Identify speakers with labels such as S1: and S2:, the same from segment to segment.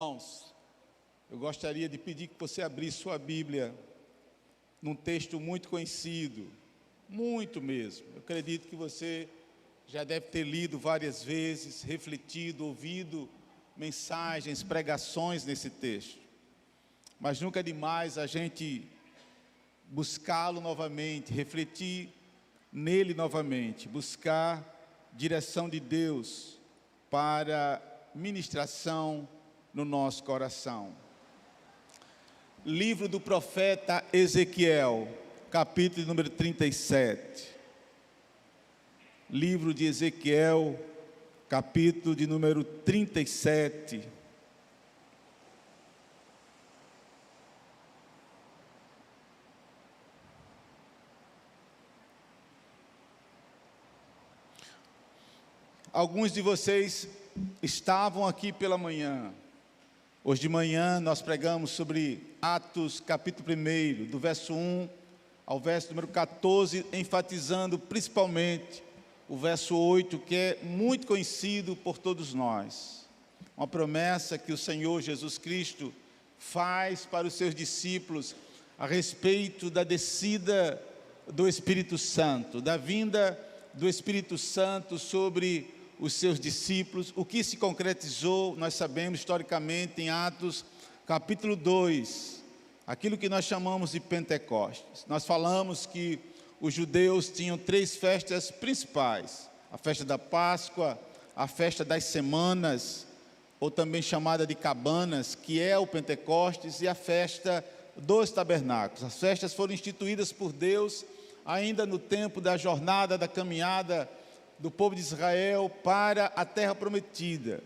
S1: Irmãos, eu gostaria de pedir que você abrisse sua Bíblia num texto muito conhecido, muito mesmo. Eu acredito que você já deve ter lido várias vezes, refletido, ouvido mensagens, pregações nesse texto. Mas nunca é demais a gente buscá-lo novamente, refletir nele novamente, buscar direção de Deus para ministração no nosso coração. Livro do profeta Ezequiel, capítulo número 37. Livro de Ezequiel, capítulo de número 37. Alguns de vocês estavam aqui pela manhã. Hoje de manhã nós pregamos sobre Atos capítulo 1, do verso 1 ao verso número 14, enfatizando principalmente o verso 8, que é muito conhecido por todos nós. Uma promessa que o Senhor Jesus Cristo faz para os seus discípulos a respeito da descida do Espírito Santo, da vinda do Espírito Santo sobre os seus discípulos. O que se concretizou, nós sabemos historicamente em Atos capítulo 2, aquilo que nós chamamos de Pentecostes. Nós falamos que os judeus tinham 3 festas principais: a festa da Páscoa, a festa das semanas, ou também chamada de cabanas, que é o Pentecostes, e a festa dos tabernáculos. As festas foram instituídas por Deus ainda no tempo da jornada, da caminhada do povo de Israel para a terra prometida.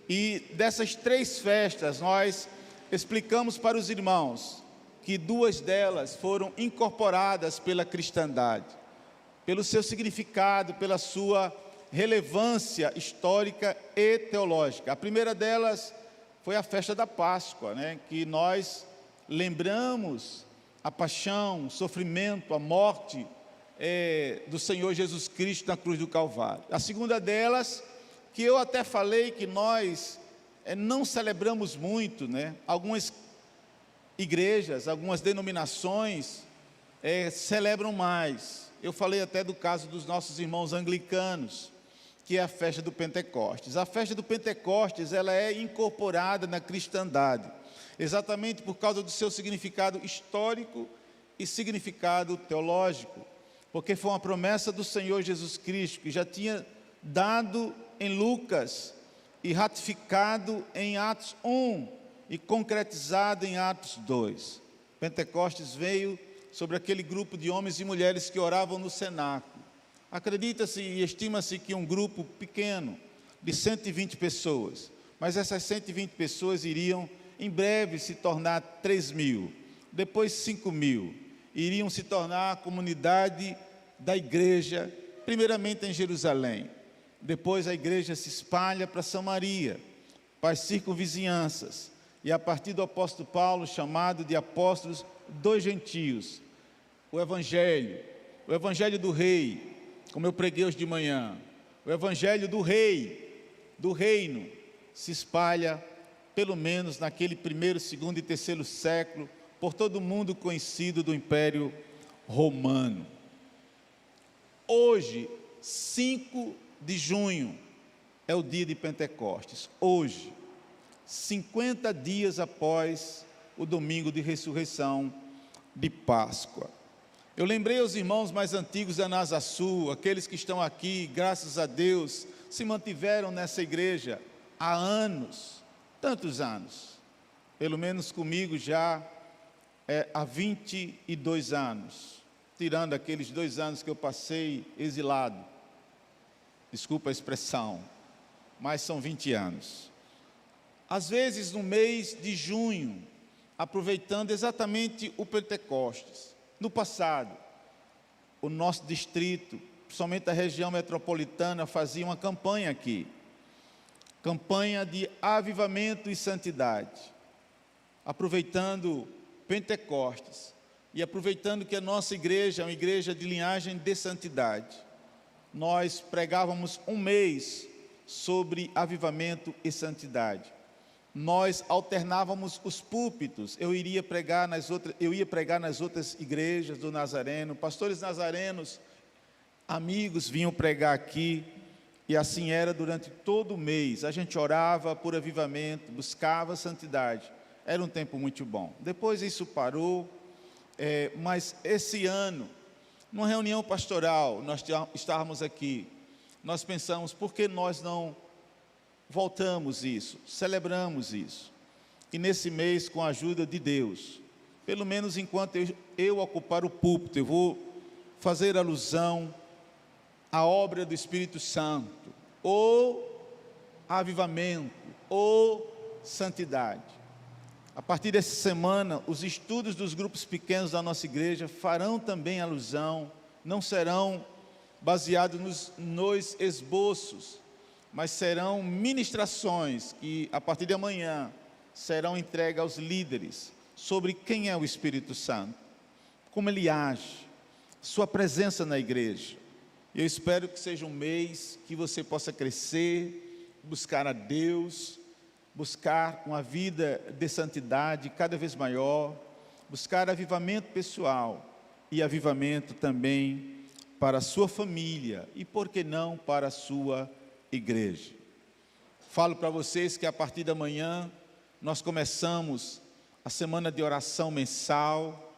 S1: E dessas 3 festas nós explicamos para os irmãos que 2 delas foram incorporadas pela cristandade, pelo seu significado, pela sua relevância histórica e teológica. A primeira delas foi a festa da Páscoa, que nós lembramos a paixão, o sofrimento, a morte do Senhor Jesus Cristo na cruz do Calvário. A segunda delas, que eu até falei que nós não celebramos muito, algumas igrejas, algumas denominações celebram mais. Eu falei até do caso dos nossos irmãos anglicanos, que é a festa do Pentecostes. A festa do Pentecostes, ela é incorporada na cristandade, exatamente por causa do seu significado histórico e significado teológico, porque foi uma promessa do Senhor Jesus Cristo, que já tinha dado em Lucas e ratificado em Atos 1 e concretizado em Atos 2. Pentecostes veio sobre aquele grupo de homens e mulheres que oravam no cenáculo. Acredita-se e estima-se que um grupo pequeno, de 120 pessoas, mas essas 120 pessoas iriam em breve se tornar 3.000, depois 5.000, iriam se tornar a comunidade da igreja, primeiramente em Jerusalém. Depois a igreja se espalha para Samaria, para as circunvizinhanças, e a partir do apóstolo Paulo, chamado de apóstolos dos gentios, o evangelho do rei, como eu preguei hoje de manhã, o evangelho do rei, do reino, se espalha, pelo menos naquele 1º, 2º e 3º século, por todo o mundo conhecido do Império Romano. Hoje, 5 de junho, é o dia de Pentecostes. Hoje, 50 dias após o domingo de ressurreição de Páscoa. Eu lembrei aos irmãos mais antigos da NASA Sul, aqueles que estão aqui, graças a Deus, se mantiveram nessa igreja há anos, tantos anos, pelo menos comigo já há 22 anos, tirando aqueles 2 anos que eu passei exilado, desculpa a expressão, mas são 20 anos. Às vezes no mês de junho, aproveitando exatamente o Pentecostes, no passado, o nosso distrito, principalmente a região metropolitana, fazia uma campanha aqui, campanha de avivamento e santidade, aproveitando Pentecostes e aproveitando que a nossa igreja é uma igreja de linhagem de santidade. Nós pregávamos um mês sobre avivamento e santidade. nós alternávamos os púlpitos. Eu ia pregar nas outras igrejas do Nazareno, pastores nazarenos, amigos vinham pregar aqui, e assim era durante todo o mês. A gente orava por avivamento, buscava santidade. Era um tempo muito bom. Depois isso parou, mas esse ano, numa reunião pastoral, nós estávamos aqui, nós pensamos, por que nós não voltamos isso, celebramos isso? E nesse mês, com a ajuda de Deus, pelo menos enquanto eu ocupar o púlpito, eu vou fazer alusão à obra do Espírito Santo, ou avivamento, ou santidade. A partir dessa semana, os estudos dos grupos pequenos da nossa igreja farão também alusão, não serão baseados nos esboços, mas serão ministrações que, a partir de amanhã, serão entregues aos líderes, sobre quem é o Espírito Santo, como ele age, sua presença na igreja. Eu espero que seja um mês que você possa crescer, buscar a Deus, buscar uma vida de santidade cada vez maior, buscar avivamento pessoal e avivamento também para a sua família e, por que não, para a sua igreja. Falo para vocês que a partir da manhã nós começamos a semana de oração mensal,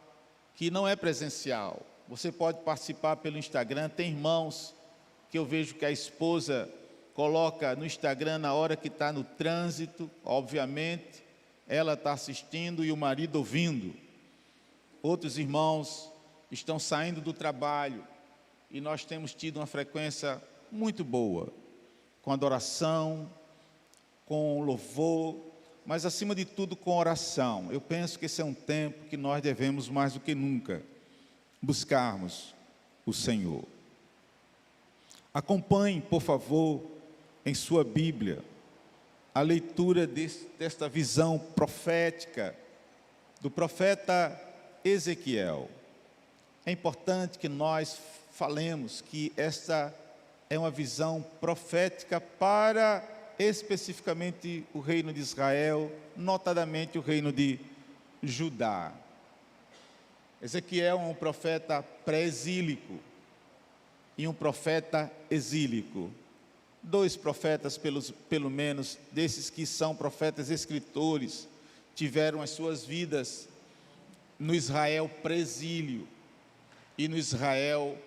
S1: que não é presencial. Você pode participar pelo Instagram. Tem irmãos que eu vejo que a esposa coloca no Instagram na hora que está no trânsito, obviamente, ela está assistindo e o marido ouvindo. Outros irmãos estão saindo do trabalho e nós temos tido uma frequência muito boa, com adoração, com louvor, mas acima de tudo com oração. Eu penso que esse é um tempo que nós devemos mais do que nunca buscarmos o Senhor. Acompanhe, por favor, em sua Bíblia, a leitura desta visão profética do profeta Ezequiel. É importante que nós falemos que esta é uma visão profética para especificamente o reino de Israel, notadamente o reino de Judá. Ezequiel é um profeta pré-exílico e um profeta exílico. Dois profetas, pelo menos, desses que são profetas escritores, tiveram as suas vidas no Israel pré-exílio e no Israel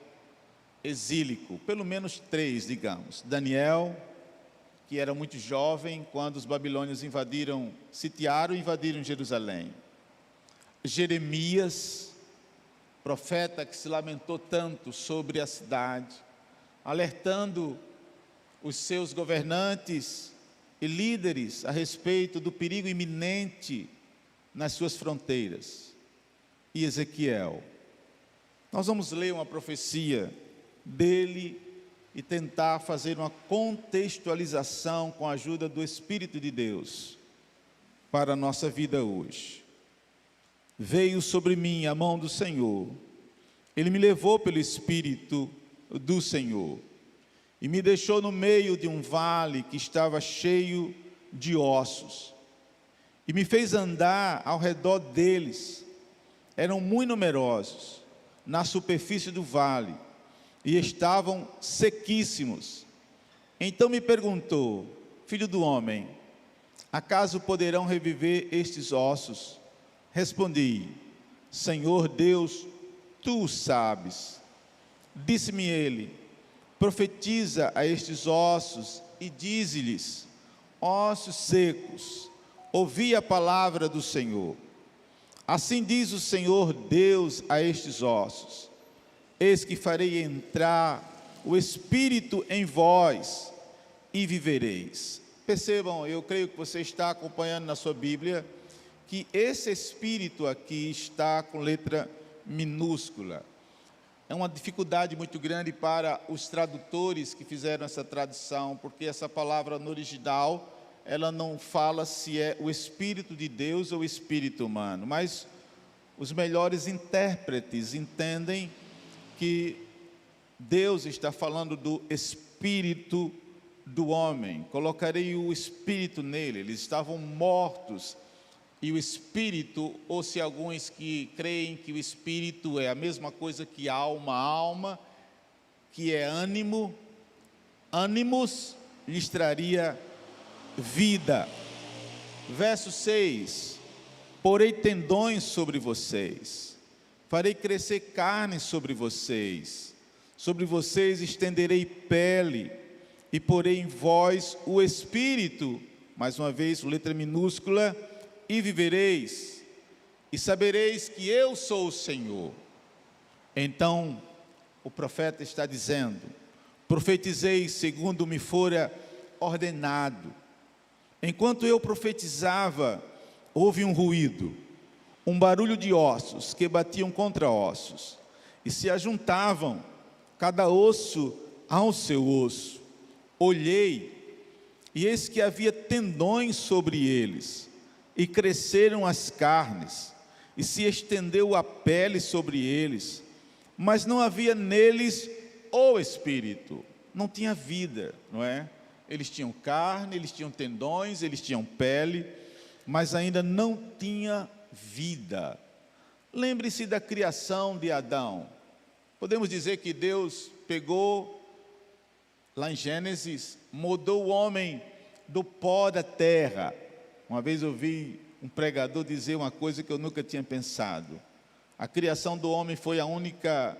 S1: exílico. Pelo menos três, digamos. Daniel, que era muito jovem quando os babilônios sitiaram e invadiram Jerusalém. Jeremias, profeta que se lamentou tanto sobre a cidade, alertando os seus governantes e líderes a respeito do perigo iminente nas suas fronteiras. E Ezequiel. Nós vamos ler uma profecia dele e tentar fazer uma contextualização com a ajuda do Espírito de Deus para a nossa vida hoje. Veio sobre mim a mão do Senhor, ele me levou pelo Espírito do Senhor e me deixou no meio de um vale que estava cheio de ossos e me fez andar ao redor deles. Eram muito numerosos na superfície do vale e estavam sequíssimos. Então me perguntou: filho do homem, acaso poderão reviver estes ossos? Respondi: Senhor Deus, tu o sabes. Disse-me ele: profetiza a estes ossos e dize-lhes: ossos secos, ouvi a palavra do Senhor. Assim diz o Senhor Deus a estes ossos: eis que farei entrar o Espírito em vós e vivereis. Percebam, eu creio que você está acompanhando na sua Bíblia, que esse Espírito aqui está com letra minúscula. É uma dificuldade muito grande para os tradutores que fizeram essa tradução, porque essa palavra no original, ela não fala se é o Espírito de Deus ou o Espírito humano, mas os melhores intérpretes entendem que Deus está falando do Espírito do homem, colocarei o espírito nele. Eles estavam mortos, e o espírito, ou se alguns que creem que o espírito é a mesma coisa que alma, que é ânimo, ânimos, lhes traria vida. Verso 6: porei tendões sobre vocês, farei crescer carne sobre vocês estenderei pele, e porei em vós o espírito, mais uma vez, letra minúscula, e vivereis, e sabereis que eu sou o Senhor. Então, o profeta está dizendo: profetizei segundo me fora ordenado. Enquanto eu profetizava, houve um ruído, um barulho de ossos que batiam contra ossos, e se ajuntavam, cada osso ao seu osso. Olhei, e eis que havia tendões sobre eles, e cresceram as carnes, e se estendeu a pele sobre eles, mas não havia neles o espírito. Não tinha vida, não é? Eles tinham carne, eles tinham tendões, eles tinham pele, mas ainda não tinha vida. Lembre-se da criação de Adão. Podemos dizer que Deus pegou, lá em Gênesis, mudou o homem do pó da terra. Uma vez ouvi um pregador dizer uma coisa que eu nunca tinha pensado: a criação do homem foi a única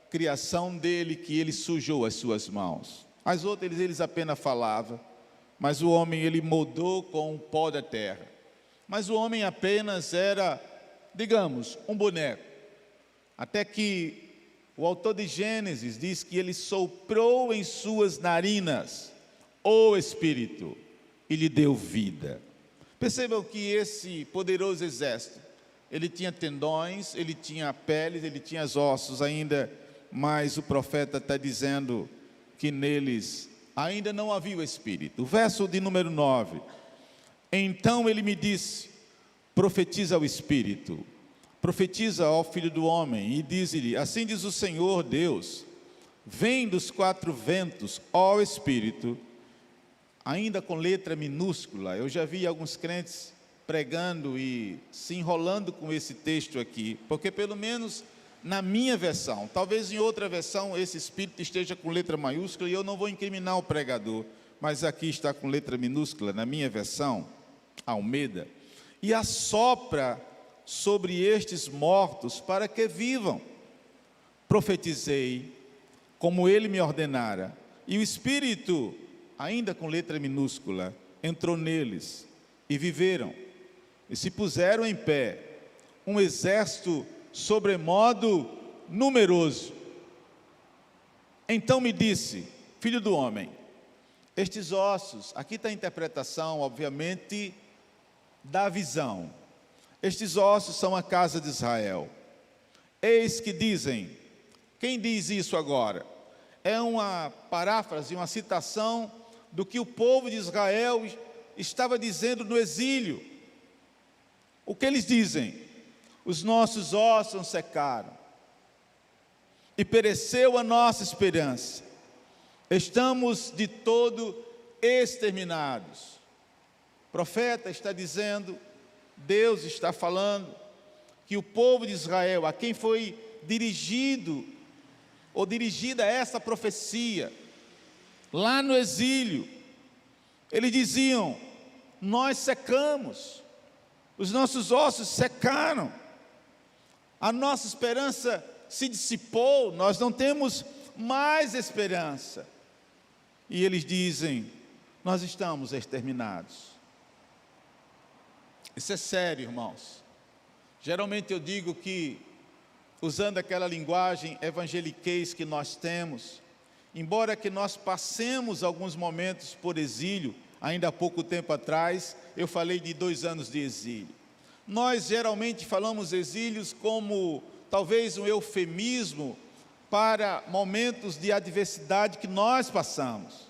S1: criação dele que ele sujou as suas mãos. As outras eles apenas falavam, mas o homem ele moldou com o pó da terra. Mas o homem apenas era, digamos, um boneco. Até que o autor de Gênesis diz que ele soprou em suas narinas o Espírito e lhe deu vida. Percebam que esse poderoso exército, ele tinha tendões, ele tinha peles, ele tinha os ossos ainda, mas o profeta está dizendo que neles ainda não havia o Espírito. O verso de número 9: então ele me disse, profetiza ao Espírito, profetiza ao Filho do Homem, e diz-lhe, assim diz o Senhor Deus, vem dos quatro ventos, ó Espírito, ainda com letra minúscula. Eu já vi alguns crentes pregando e se enrolando com esse texto aqui, porque pelo menos na minha versão, talvez em outra versão esse Espírito esteja com letra maiúscula, e eu não vou incriminar o pregador, mas aqui está com letra minúscula, na minha versão, Almeida, e assopra sobre estes mortos para que vivam. Profetizei como ele me ordenara, e o Espírito, ainda com letra minúscula, entrou neles, e viveram, e se puseram em pé, um exército sobremodo numeroso. Então me disse, filho do homem, estes ossos, aqui está a interpretação, obviamente, da visão. Estes ossos são a casa de Israel. Eis que dizem, quem diz isso agora? É uma paráfrase, uma citação do que o povo de Israel estava dizendo no exílio. O que eles dizem? Os nossos ossos secaram, e pereceu a nossa esperança. Estamos de todo exterminados. O profeta está dizendo, Deus está falando, que o povo de Israel, a quem foi dirigido, ou dirigida essa profecia, lá no exílio, eles diziam, nós secamos, os nossos ossos secaram, a nossa esperança se dissipou, nós não temos mais esperança. E eles dizem, nós estamos exterminados. Isso é sério, irmãos. Geralmente eu digo que, usando aquela linguagem evangeliquez que nós temos, embora que nós passemos alguns momentos por exílio, ainda há pouco tempo atrás, eu falei de 2 anos de exílio. Nós geralmente falamos exílios como talvez um eufemismo para momentos de adversidade que nós passamos,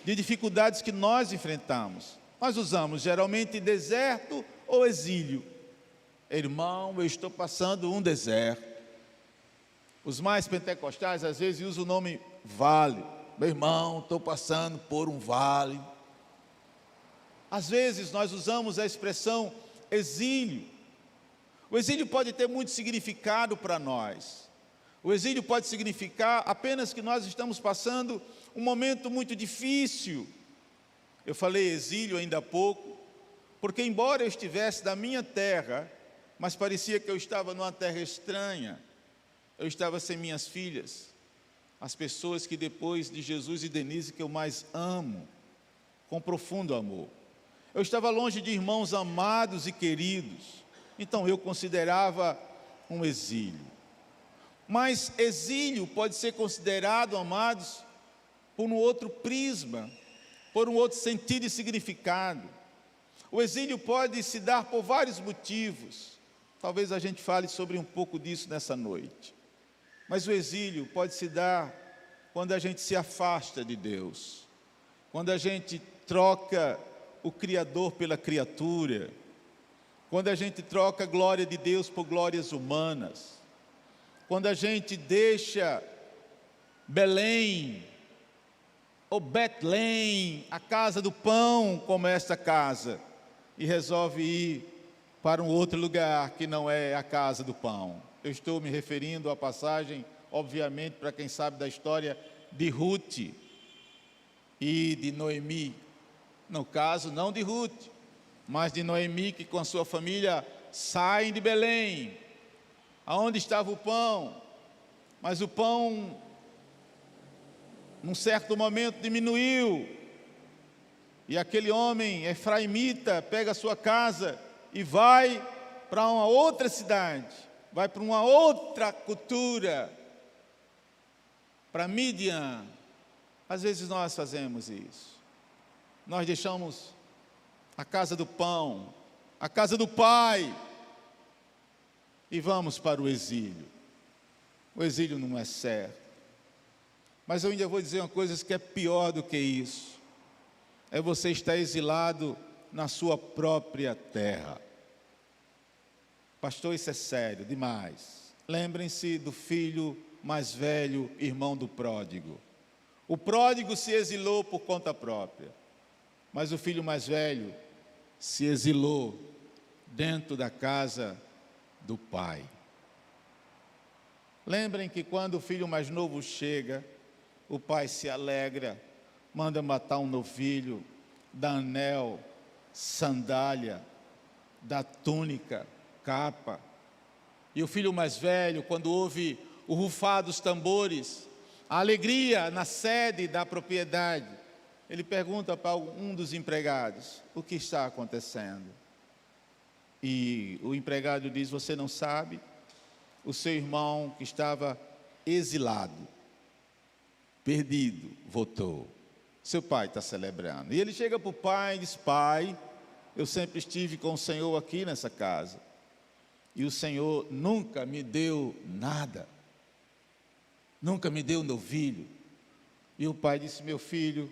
S1: de dificuldades que nós enfrentamos. Nós usamos geralmente deserto ou exílio. Irmão, eu estou passando um deserto. Os mais pentecostais às vezes usam o nome vale.
S2: meu irmão, estou passando por um vale.
S1: Às vezes nós usamos a expressão exílio. O exílio pode ter muito significado para nós. O exílio pode significar apenas que nós estamos passando um momento muito difícil. Eu falei exílio ainda há pouco, porque embora eu estivesse na minha terra, mas parecia que eu estava numa terra estranha. Eu estava sem minhas filhas, as pessoas que depois de Jesus e Denise que eu mais amo, com profundo amor. Eu estava longe de irmãos amados e queridos, então eu considerava um exílio. Mas exílio pode ser considerado, amados, por um outro prisma, por um outro sentido e significado. O exílio pode se dar por vários motivos. Talvez a gente fale sobre um pouco disso nessa noite. Mas o exílio pode se dar quando a gente se afasta de Deus, quando a gente troca o Criador pela criatura, quando a gente troca a glória de Deus por glórias humanas, quando a gente deixa Belém, ou Betlém, a casa do pão, como esta casa, e resolve ir para um outro lugar que não é a casa do pão. Eu estou me referindo à passagem, obviamente, para quem sabe da história de Ruth e de Noemi. No caso, não de Ruth, mas de Noemi, que com a sua família saem de Belém, aonde estava o pão, mas o pão, num certo momento, diminuiu, e aquele homem efraimita pega a sua casa e vai para uma outra cidade, vai para uma outra cultura, para Midian. Às vezes nós fazemos isso, nós deixamos a casa do pão, a casa do pai, e vamos para o exílio. O exílio não é certo, mas eu ainda vou dizer uma coisa que é pior do que isso, é você estar exilado na sua própria terra. Pastor, isso é sério demais. Lembrem-se do filho mais velho, irmão do pródigo. O pródigo se exilou por conta própria, mas o filho mais velho se exilou dentro da casa do pai. Lembrem que quando o filho mais novo chega, o pai se alegra, manda matar um novilho, dá anel, sandália, dá túnica, capa. E o filho mais velho, quando ouve o rufar dos tambores, a alegria na sede da propriedade, ele pergunta para um dos empregados: o que está acontecendo? E o empregado diz: você não sabe? O seu irmão que estava exilado, perdido, voltou. Seu pai está celebrando. E ele chega para o pai e diz: pai, eu sempre estive com o Senhor aqui nessa casa, e o Senhor nunca me deu nada, nunca me deu novilho. E o pai disse: meu filho,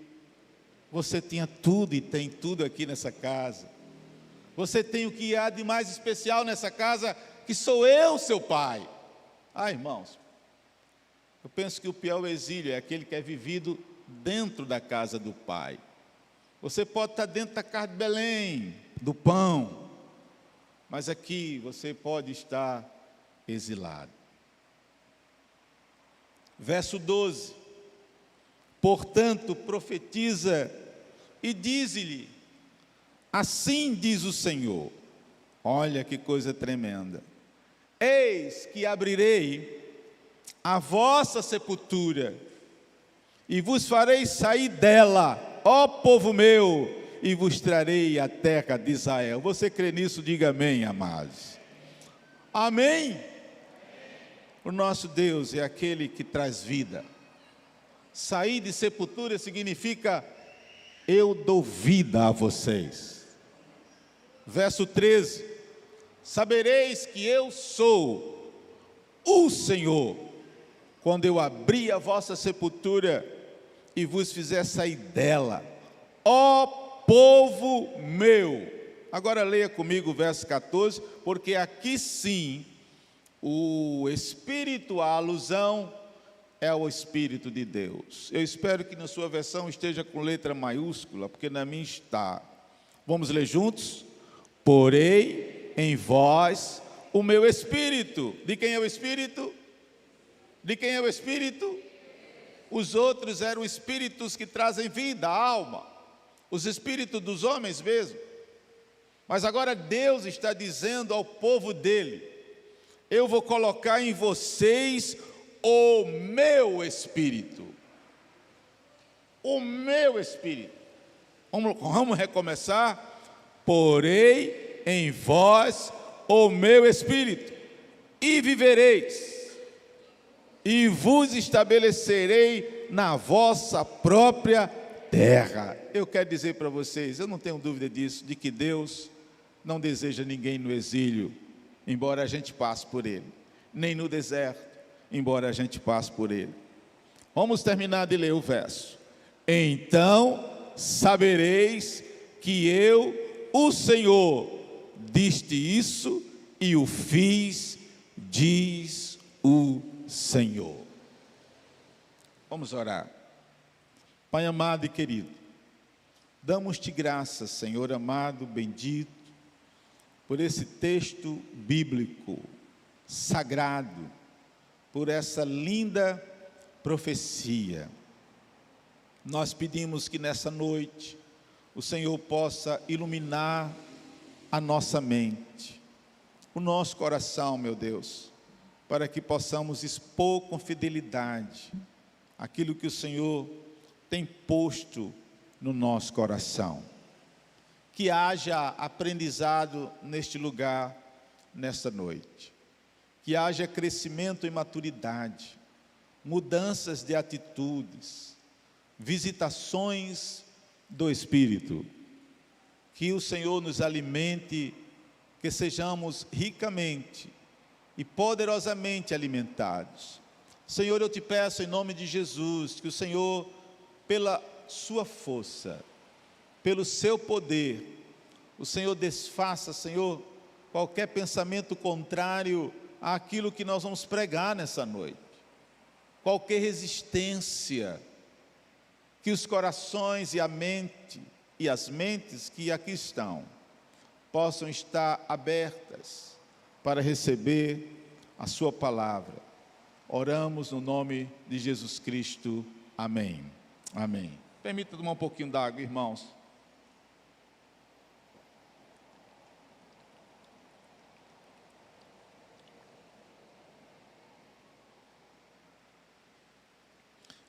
S1: você tinha tudo e tem tudo aqui nessa casa. Você tem o que há de mais especial nessa casa, que sou eu, seu pai. Ah, irmãos, eu penso que o pior exílio é aquele que é vivido dentro da casa do pai. Você pode estar dentro da casa de Belém, do pão, mas aqui você pode estar exilado. Verso 12: portanto, profetiza e dize-lhe: assim diz o Senhor. Olha que coisa tremenda. Eis que abrirei a vossa sepultura e vos farei sair dela, ó povo meu, e vos trarei a terra de Israel. Você crê nisso? Diga amém, amados. Amém? O nosso Deus é aquele que traz vida. Sair de sepultura significa: eu dou vida a vocês. Verso 13: sabereis que eu sou o Senhor, quando eu abrir a vossa sepultura e vos fizer sair dela, ó povo meu. Agora leia comigo o verso 14, porque aqui sim o Espírito, a alusão é o Espírito de Deus. Eu espero que na sua versão esteja com letra maiúscula, porque na minha está. Vamos ler juntos? Porei em vós o meu Espírito. De quem é o Espírito? De quem é o Espírito? Os outros eram espíritos que trazem vida à alma, os espíritos dos homens mesmo. Mas agora Deus está dizendo ao povo dele: eu vou colocar em vocês o meu Espírito. O meu Espírito. Vamos recomeçar. Porei em vós o meu Espírito, e vivereis, e vos estabelecerei na vossa própria terra. Eu quero dizer para vocês, eu não tenho dúvida disso, de que Deus não deseja ninguém no exílio, embora a gente passe por ele, nem no deserto, embora a gente passe por ele. Vamos terminar de ler o verso. Então sabereis que eu, o Senhor, disse isso e o fiz, diz o Senhor. Vamos orar. Pai amado e querido, damos-te graças, Senhor amado, bendito, por esse texto bíblico, sagrado, por essa linda profecia. Nós pedimos que nessa noite o Senhor possa iluminar a nossa mente, o nosso coração, meu Deus, para que possamos expor com fidelidade aquilo que o Senhor tem posto no nosso coração. Que haja aprendizado neste lugar, nesta noite. Que haja crescimento e maturidade, mudanças de atitudes, visitações do Espírito. Que o Senhor nos alimente, que sejamos ricamente e poderosamente alimentados. Senhor, eu te peço em nome de Jesus, que o Senhor, pela sua força, pelo seu poder, o Senhor desfaça, Senhor, qualquer pensamento contrário àquilo que nós vamos pregar nessa noite. Qualquer resistência, que os corações e a mente e as mentes que aqui estão possam estar abertas para receber a sua palavra. Oramos no nome de Jesus Cristo. Amém. Amém. Permita tomar um pouquinho d'água, irmãos.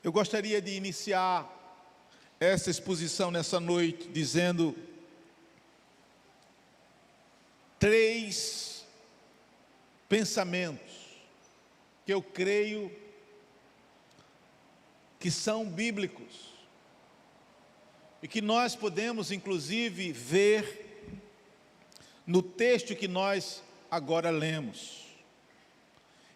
S1: Eu gostaria de iniciar essa exposição nessa noite dizendo 3 pensamentos que eu creio que são bíblicos e que nós podemos inclusive ver no texto que nós agora lemos.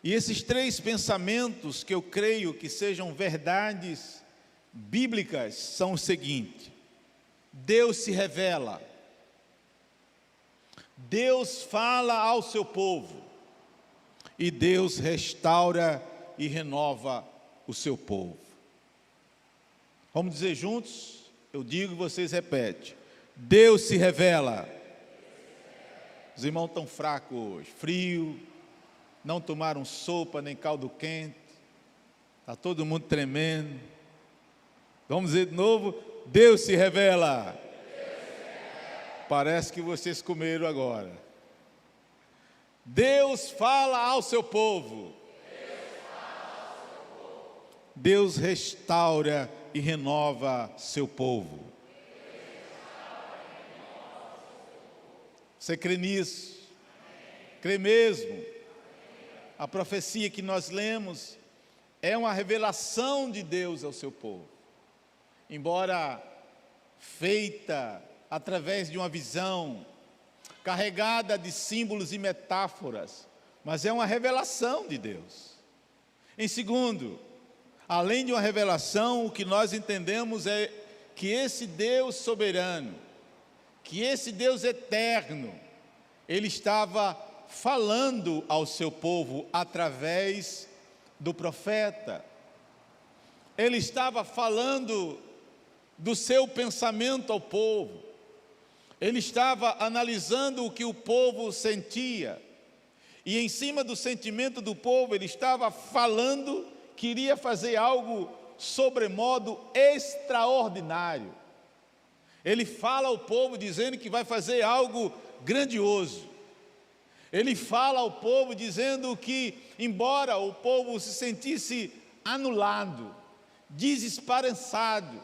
S1: E esses 3 pensamentos que eu creio que sejam verdades bíblicas são o seguinte: Deus se revela, Deus fala ao seu povo e Deus restaura e renova o seu povo. Vamos dizer juntos? Eu digo e vocês repetem. Deus se revela. Os irmãos estão fracos hoje, frio, não tomaram sopa nem caldo quente, está todo mundo tremendo. Vamos dizer de novo: Deus se revela. Parece que vocês comeram agora. Deus fala ao seu povo. Deus restaura e renova seu povo. Você crê nisso? Crê mesmo? A profecia que nós lemos é uma revelação de Deus ao seu povo. Embora feita através de uma visão, carregada de símbolos e metáforas, mas é uma revelação de Deus. Em segundo, além de uma revelação, o que nós entendemos é que esse Deus soberano, que esse Deus eterno, Ele estava falando ao seu povo através do profeta, ele estava falando do seu pensamento ao povo, ele estava analisando o que o povo sentia, e em cima do sentimento do povo, ele estava falando que iria fazer algo sobremodo extraordinário. Ele fala ao povo dizendo que vai fazer algo grandioso. Ele fala ao povo dizendo que, embora o povo se sentisse anulado, desesperançado,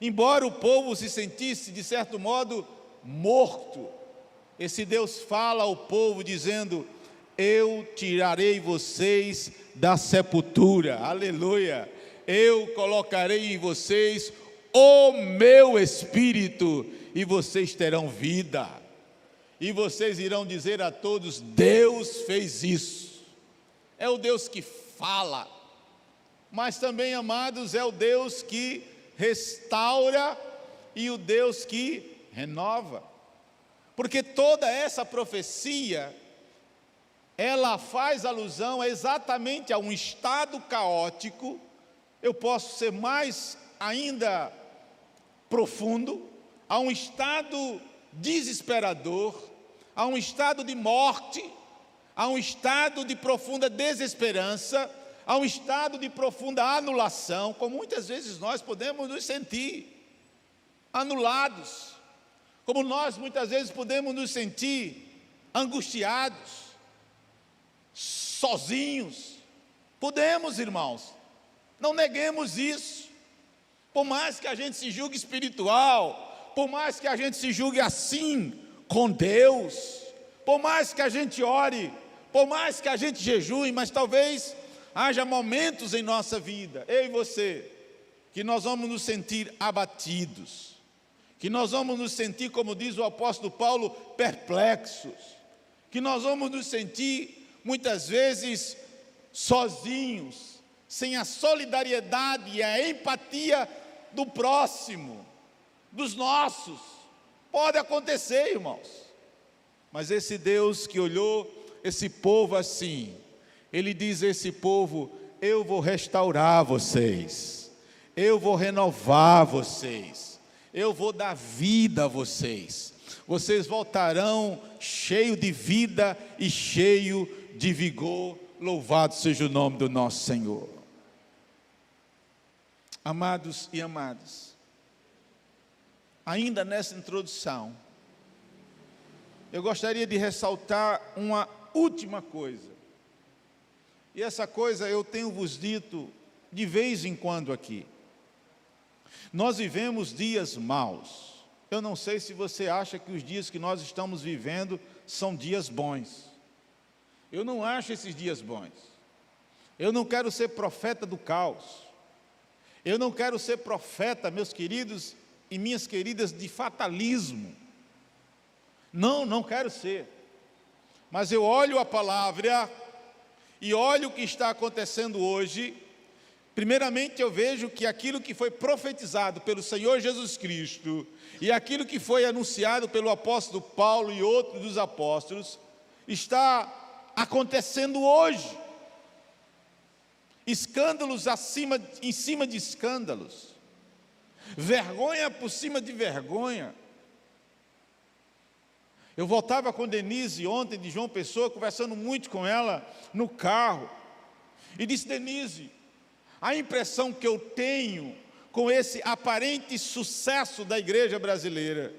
S1: embora o povo se sentisse, de certo modo, morto, esse Deus fala ao povo dizendo: eu tirarei vocês da sepultura, aleluia, eu colocarei em vocês o meu Espírito, e vocês terão vida, e vocês irão dizer a todos: Deus fez isso. É o Deus que fala, mas também, amados, é o Deus que restaura e o Deus que renova, porque toda essa profecia, ela faz alusão exatamente a um estado caótico. Eu posso ser mais ainda profundo, a um estado desesperador, a um estado de morte, a um estado de profunda desesperança, a um estado de profunda anulação, como muitas vezes nós podemos nos sentir anulados, como nós muitas vezes podemos nos sentir angustiados, sozinhos. Podemos, irmãos, não neguemos isso. Por mais que a gente se julgue espiritual, por mais que a gente se julgue assim com Deus, por mais que a gente ore, por mais que a gente jejue, mas talvez haja momentos em nossa vida, eu e você, que nós vamos nos sentir abatidos, que nós vamos nos sentir, como diz o apóstolo Paulo, perplexos, que nós vamos nos sentir muitas vezes sozinhos, sem a solidariedade e a empatia do próximo, dos nossos. Pode acontecer, irmãos, mas esse Deus que olhou esse povo assim, ele diz a esse povo: eu vou restaurar vocês, eu vou renovar vocês, eu vou dar vida a vocês, vocês voltarão cheio de vida e cheio de vigor. Louvado seja o nome do nosso Senhor. Amados e amadas, ainda nessa introdução, eu gostaria de ressaltar uma última coisa, e essa coisa eu tenho vos dito de vez em quando aqui. Nós vivemos dias maus. Eu não sei se você acha que os dias que nós estamos vivendo são dias bons. Eu não acho esses dias bons. Eu não quero ser profeta do caos. Eu não quero ser profeta, meus queridos e minhas queridas, de fatalismo. Não quero ser. Mas eu olho a palavra e olho o que está acontecendo hoje. Primeiramente eu vejo que aquilo que foi profetizado pelo Senhor Jesus Cristo e aquilo que foi anunciado pelo apóstolo Paulo e outros dos apóstolos está acontecendo hoje. Escândalos em cima de escândalos, vergonha por cima de vergonha. Eu voltava com Denise ontem de João Pessoa, conversando muito com ela no carro, e disse: Denise, a impressão que eu tenho com esse aparente sucesso da igreja brasileira,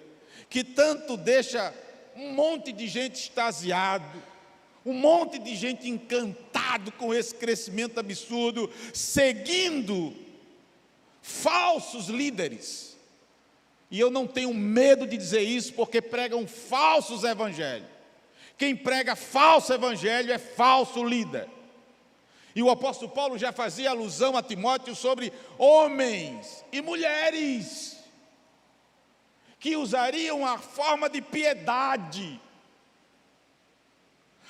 S1: que tanto deixa um monte de gente extasiado, um monte de gente encantado com esse crescimento absurdo, seguindo falsos líderes. E eu não tenho medo de dizer isso, porque pregam falsos evangelhos. Quem prega falso evangelho é falso líder. E o apóstolo Paulo já fazia alusão a Timóteo sobre homens e mulheres que usariam a forma de piedade.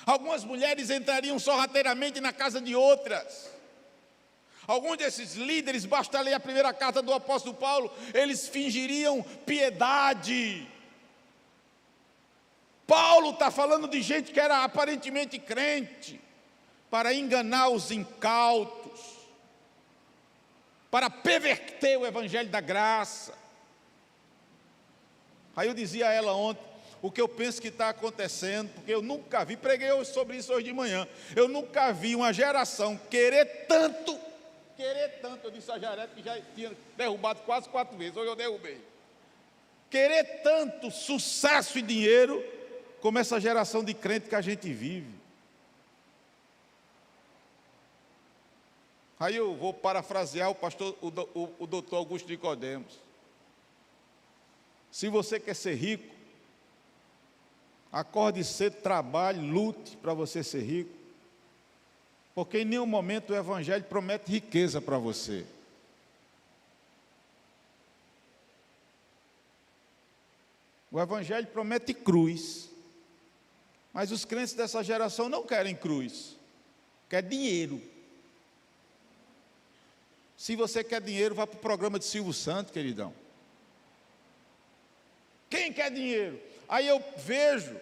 S1: Algumas mulheres entrariam sorrateiramente na casa de outras. Alguns desses líderes, basta ler a primeira carta do apóstolo Paulo, eles fingiriam piedade. Paulo está falando de gente que era aparentemente crente, para enganar os incautos. para perverter o evangelho da graça. Aí eu dizia a ela ontem, o que eu penso que está acontecendo, porque eu nunca vi, preguei sobre isso hoje de manhã, eu nunca vi uma geração querer tanto, eu disse a Jarete que já tinha derrubado quase 4 vezes, hoje eu derrubei, querer tanto sucesso e dinheiro, como essa geração de crente que a gente vive. Aí eu vou parafrasear o doutor Augusto Nicodemos. Se você quer ser rico, acorde cedo, trabalhe, lute para você ser rico, porque em nenhum momento o evangelho promete riqueza para você. O evangelho promete cruz, mas os crentes dessa geração não querem cruz, querem dinheiro. Se você quer dinheiro, vá para o programa de Silvio Santos, queridão. Quem quer dinheiro? Aí eu vejo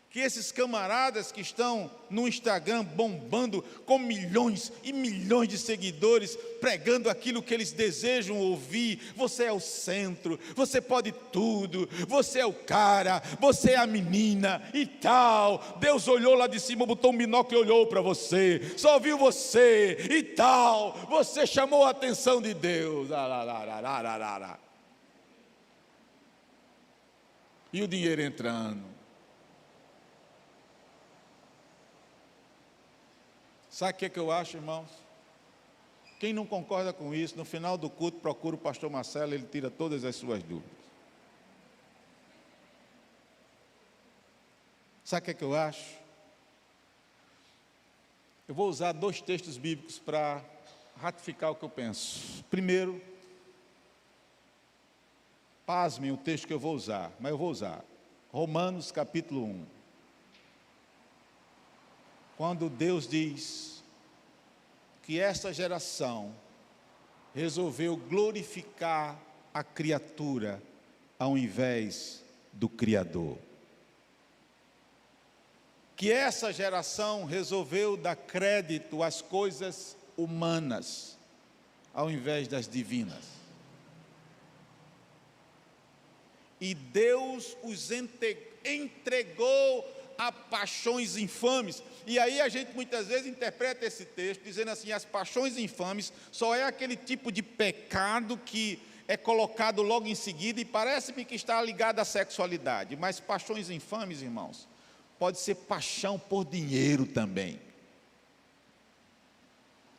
S1: que esses camaradas que estão no Instagram bombando com milhões e milhões de seguidores, pregando aquilo que eles desejam ouvir. Você é o centro, você pode tudo, você é o cara, você é a menina e tal. Deus olhou lá de cima, botou um binóculo e olhou para você, só viu você e tal. Você chamou a atenção de Deus. E o dinheiro entrando. Sabe o que eu acho, irmãos? Quem não concorda com isso, no final do culto, procura o pastor Marcelo, ele tira todas as suas dúvidas. Sabe o que eu acho? Eu vou usar 2 textos bíblicos para ratificar o que eu penso. Primeiro, pasmem o texto que eu vou usar, mas eu vou usar. Romanos capítulo 1. Quando Deus diz que esta geração resolveu glorificar a criatura ao invés do Criador. Que essa geração resolveu dar crédito às coisas humanas ao invés das divinas. E Deus os entregou a paixões infames. E aí a gente muitas vezes interpreta esse texto dizendo assim, as paixões infames só é aquele tipo de pecado que é colocado logo em seguida e parece-me que está ligado à sexualidade. Mas paixões infames, irmãos, pode ser paixão por dinheiro também.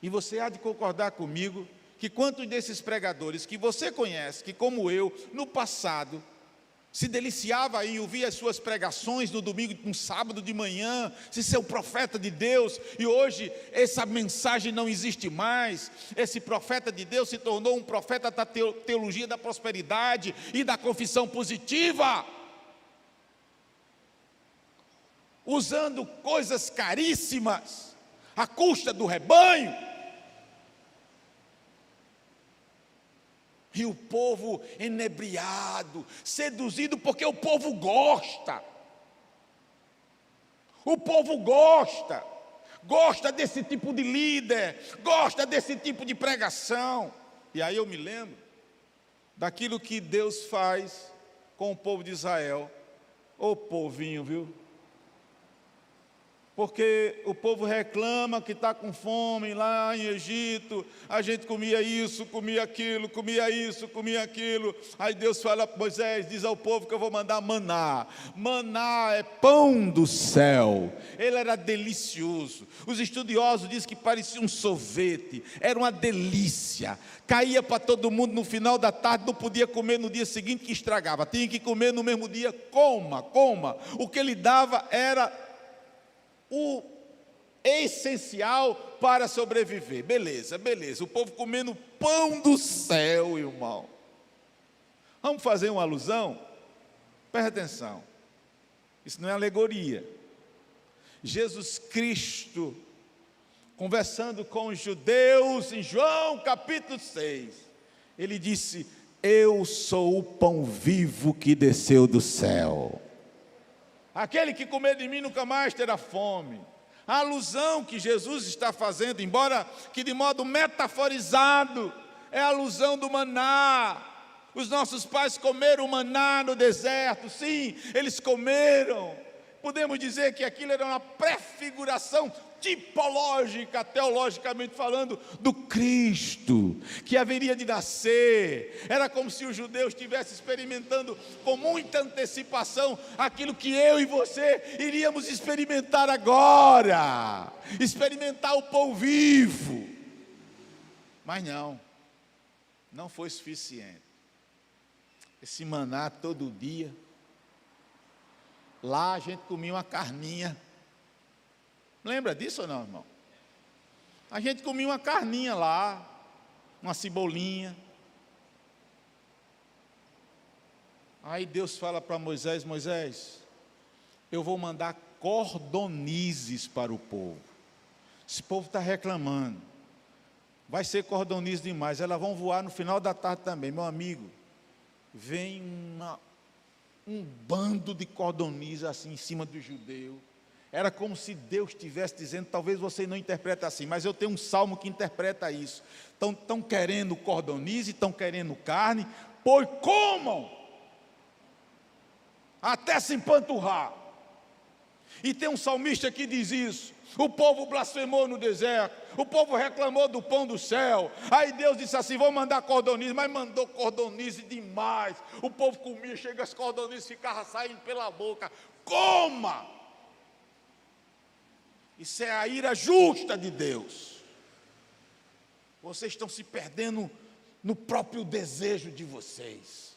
S1: E você há de concordar comigo que quantos desses pregadores que você conhece, que como eu, no passado, se deliciava em ouvir as suas pregações no domingo, no sábado de manhã, se ser um profeta de Deus, e hoje essa mensagem não existe mais, esse profeta de Deus se tornou um profeta da teologia da prosperidade e da confissão positiva, usando coisas caríssimas, à custa do rebanho, e o povo enebriado, seduzido, porque o povo gosta. O povo gosta desse tipo de líder, gosta desse tipo de pregação. E aí eu me lembro daquilo que Deus faz com o povo de Israel. Ô povinho, viu? Porque o povo reclama que está com fome lá em Egito, a gente comia isso, comia aquilo, comia isso, comia aquilo. Aí Deus fala para Moisés, diz ao povo que eu vou mandar maná. Maná é pão do céu, ele era delicioso. Os estudiosos dizem que parecia um sorvete, era uma delícia. Caía para todo mundo no final da tarde, não podia comer no dia seguinte que estragava. Tinha que comer no mesmo dia, coma. O que ele dava era o essencial para sobreviver. Beleza. O povo comendo pão do céu, irmão. Vamos fazer uma alusão? Presta atenção. Isso não é alegoria. Jesus Cristo, conversando com os judeus, em João capítulo 6, ele disse, eu sou o pão vivo que desceu do céu. Aquele que comer de mim nunca mais terá fome. A alusão que Jesus está fazendo, embora que de modo metaforizado, é a alusão do maná. Os nossos pais comeram maná no deserto, sim, eles comeram. Podemos dizer que aquilo era uma prefiguração tipológica, teologicamente falando, do Cristo, que haveria de nascer. Era como se os judeus estivessem experimentando com muita antecipação aquilo que eu e você iríamos experimentar agora, experimentar o pão vivo. Mas não foi suficiente. Esse maná todo dia. Lá a gente comia uma carninha. Lembra disso ou não, irmão? A gente comia uma carninha lá, uma cebolinha. Aí Deus fala para Moisés: Moisés, eu vou mandar cordonizes para o povo. Esse povo está reclamando. Vai ser cordonizes demais. Elas vão voar no final da tarde também, meu amigo. Vem um bando de cordonizes assim em cima do judeu. Era como se Deus estivesse dizendo, talvez você não interprete assim, mas eu tenho um salmo que interpreta isso. Estão querendo cordonize, estão querendo carne, pois comam, até se empanturrar. E tem um salmista que diz isso: o povo blasfemou no deserto, o povo reclamou do pão do céu. Aí Deus disse assim: vou mandar cordonize, mas mandou cordonize demais. O povo comia, chega as cordonizes, ficava saindo pela boca. Coma! Isso é a ira justa de Deus. Vocês estão se perdendo no próprio desejo de vocês.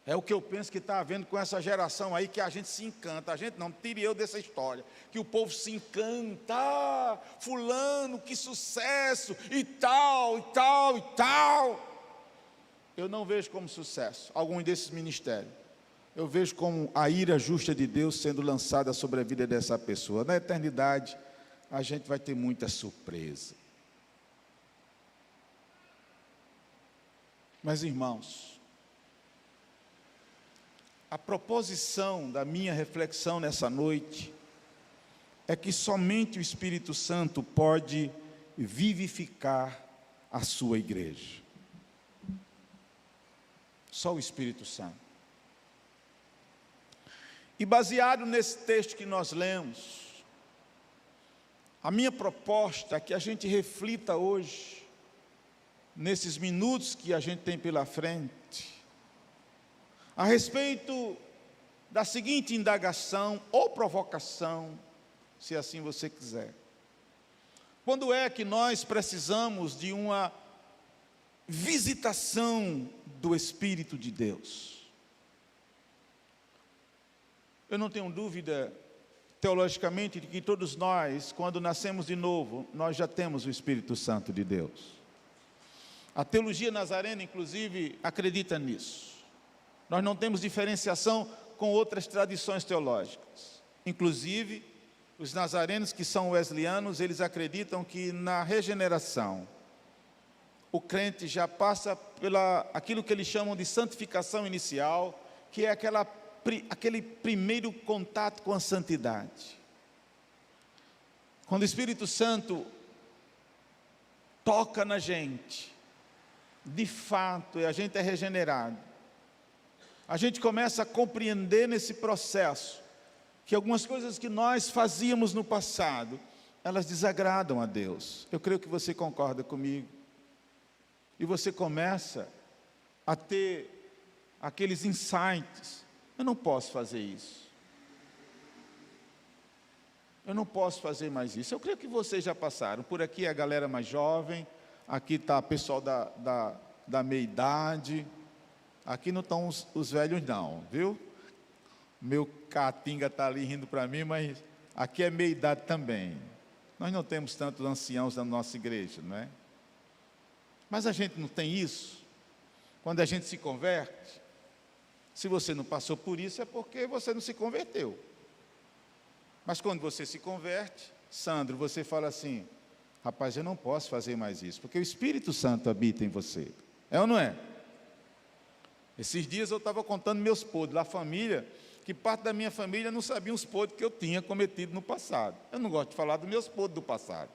S1: É o que eu penso que está havendo com essa geração aí, que a gente se encanta. A gente não, tire eu dessa história, que o povo se encanta. Ah, fulano, que sucesso, e tal, e tal, e tal. Eu não vejo como sucesso algum desses ministérios. Eu vejo como a ira justa de Deus sendo lançada sobre a vida dessa pessoa. Na eternidade, a gente vai ter muita surpresa. Mas, irmãos, a proposição da minha reflexão nessa noite é que somente o Espírito Santo pode vivificar a sua igreja. Só o Espírito Santo. E baseado nesse texto que nós lemos, a minha proposta é que a gente reflita hoje, nesses minutos que a gente tem pela frente, a respeito da seguinte indagação ou provocação, se assim você quiser. Quando é que nós precisamos de uma visitação do Espírito de Deus? Eu não tenho dúvida, teologicamente, de que todos nós, quando nascemos de novo, nós já temos o Espírito Santo de Deus. A teologia nazarena, inclusive, acredita nisso. Nós não temos diferenciação com outras tradições teológicas. Inclusive, os nazarenos que são wesleyanos, eles acreditam que na regeneração, o crente já passa pela aquilo que eles chamam de santificação inicial, que é aquele primeiro contato com a santidade. Quando o Espírito Santo toca na gente, de fato, e a gente é regenerado, a gente começa a compreender nesse processo que algumas coisas que nós fazíamos no passado, elas desagradam a Deus. Eu creio que você concorda comigo. E você começa a ter aqueles insights: eu não posso fazer isso. Eu não posso fazer mais isso. Eu creio que vocês já passaram. Por aqui é a galera mais jovem, aqui está o pessoal da meia-idade. Aqui não estão os velhos não, viu? Meu catinga está ali rindo para mim, mas aqui é meia-idade também. Nós não temos tantos anciãos na nossa igreja, não é? Mas a gente não tem isso. Quando a gente se converte, se você não passou por isso, é porque você não se converteu. Mas quando você se converte, Sandro, você fala assim: rapaz, eu não posso fazer mais isso, porque o Espírito Santo habita em você. É ou não é? Esses dias eu estava contando meus podres da família, que parte da minha família não sabia os podres que eu tinha cometido no passado. Eu não gosto de falar dos meus podres do passado.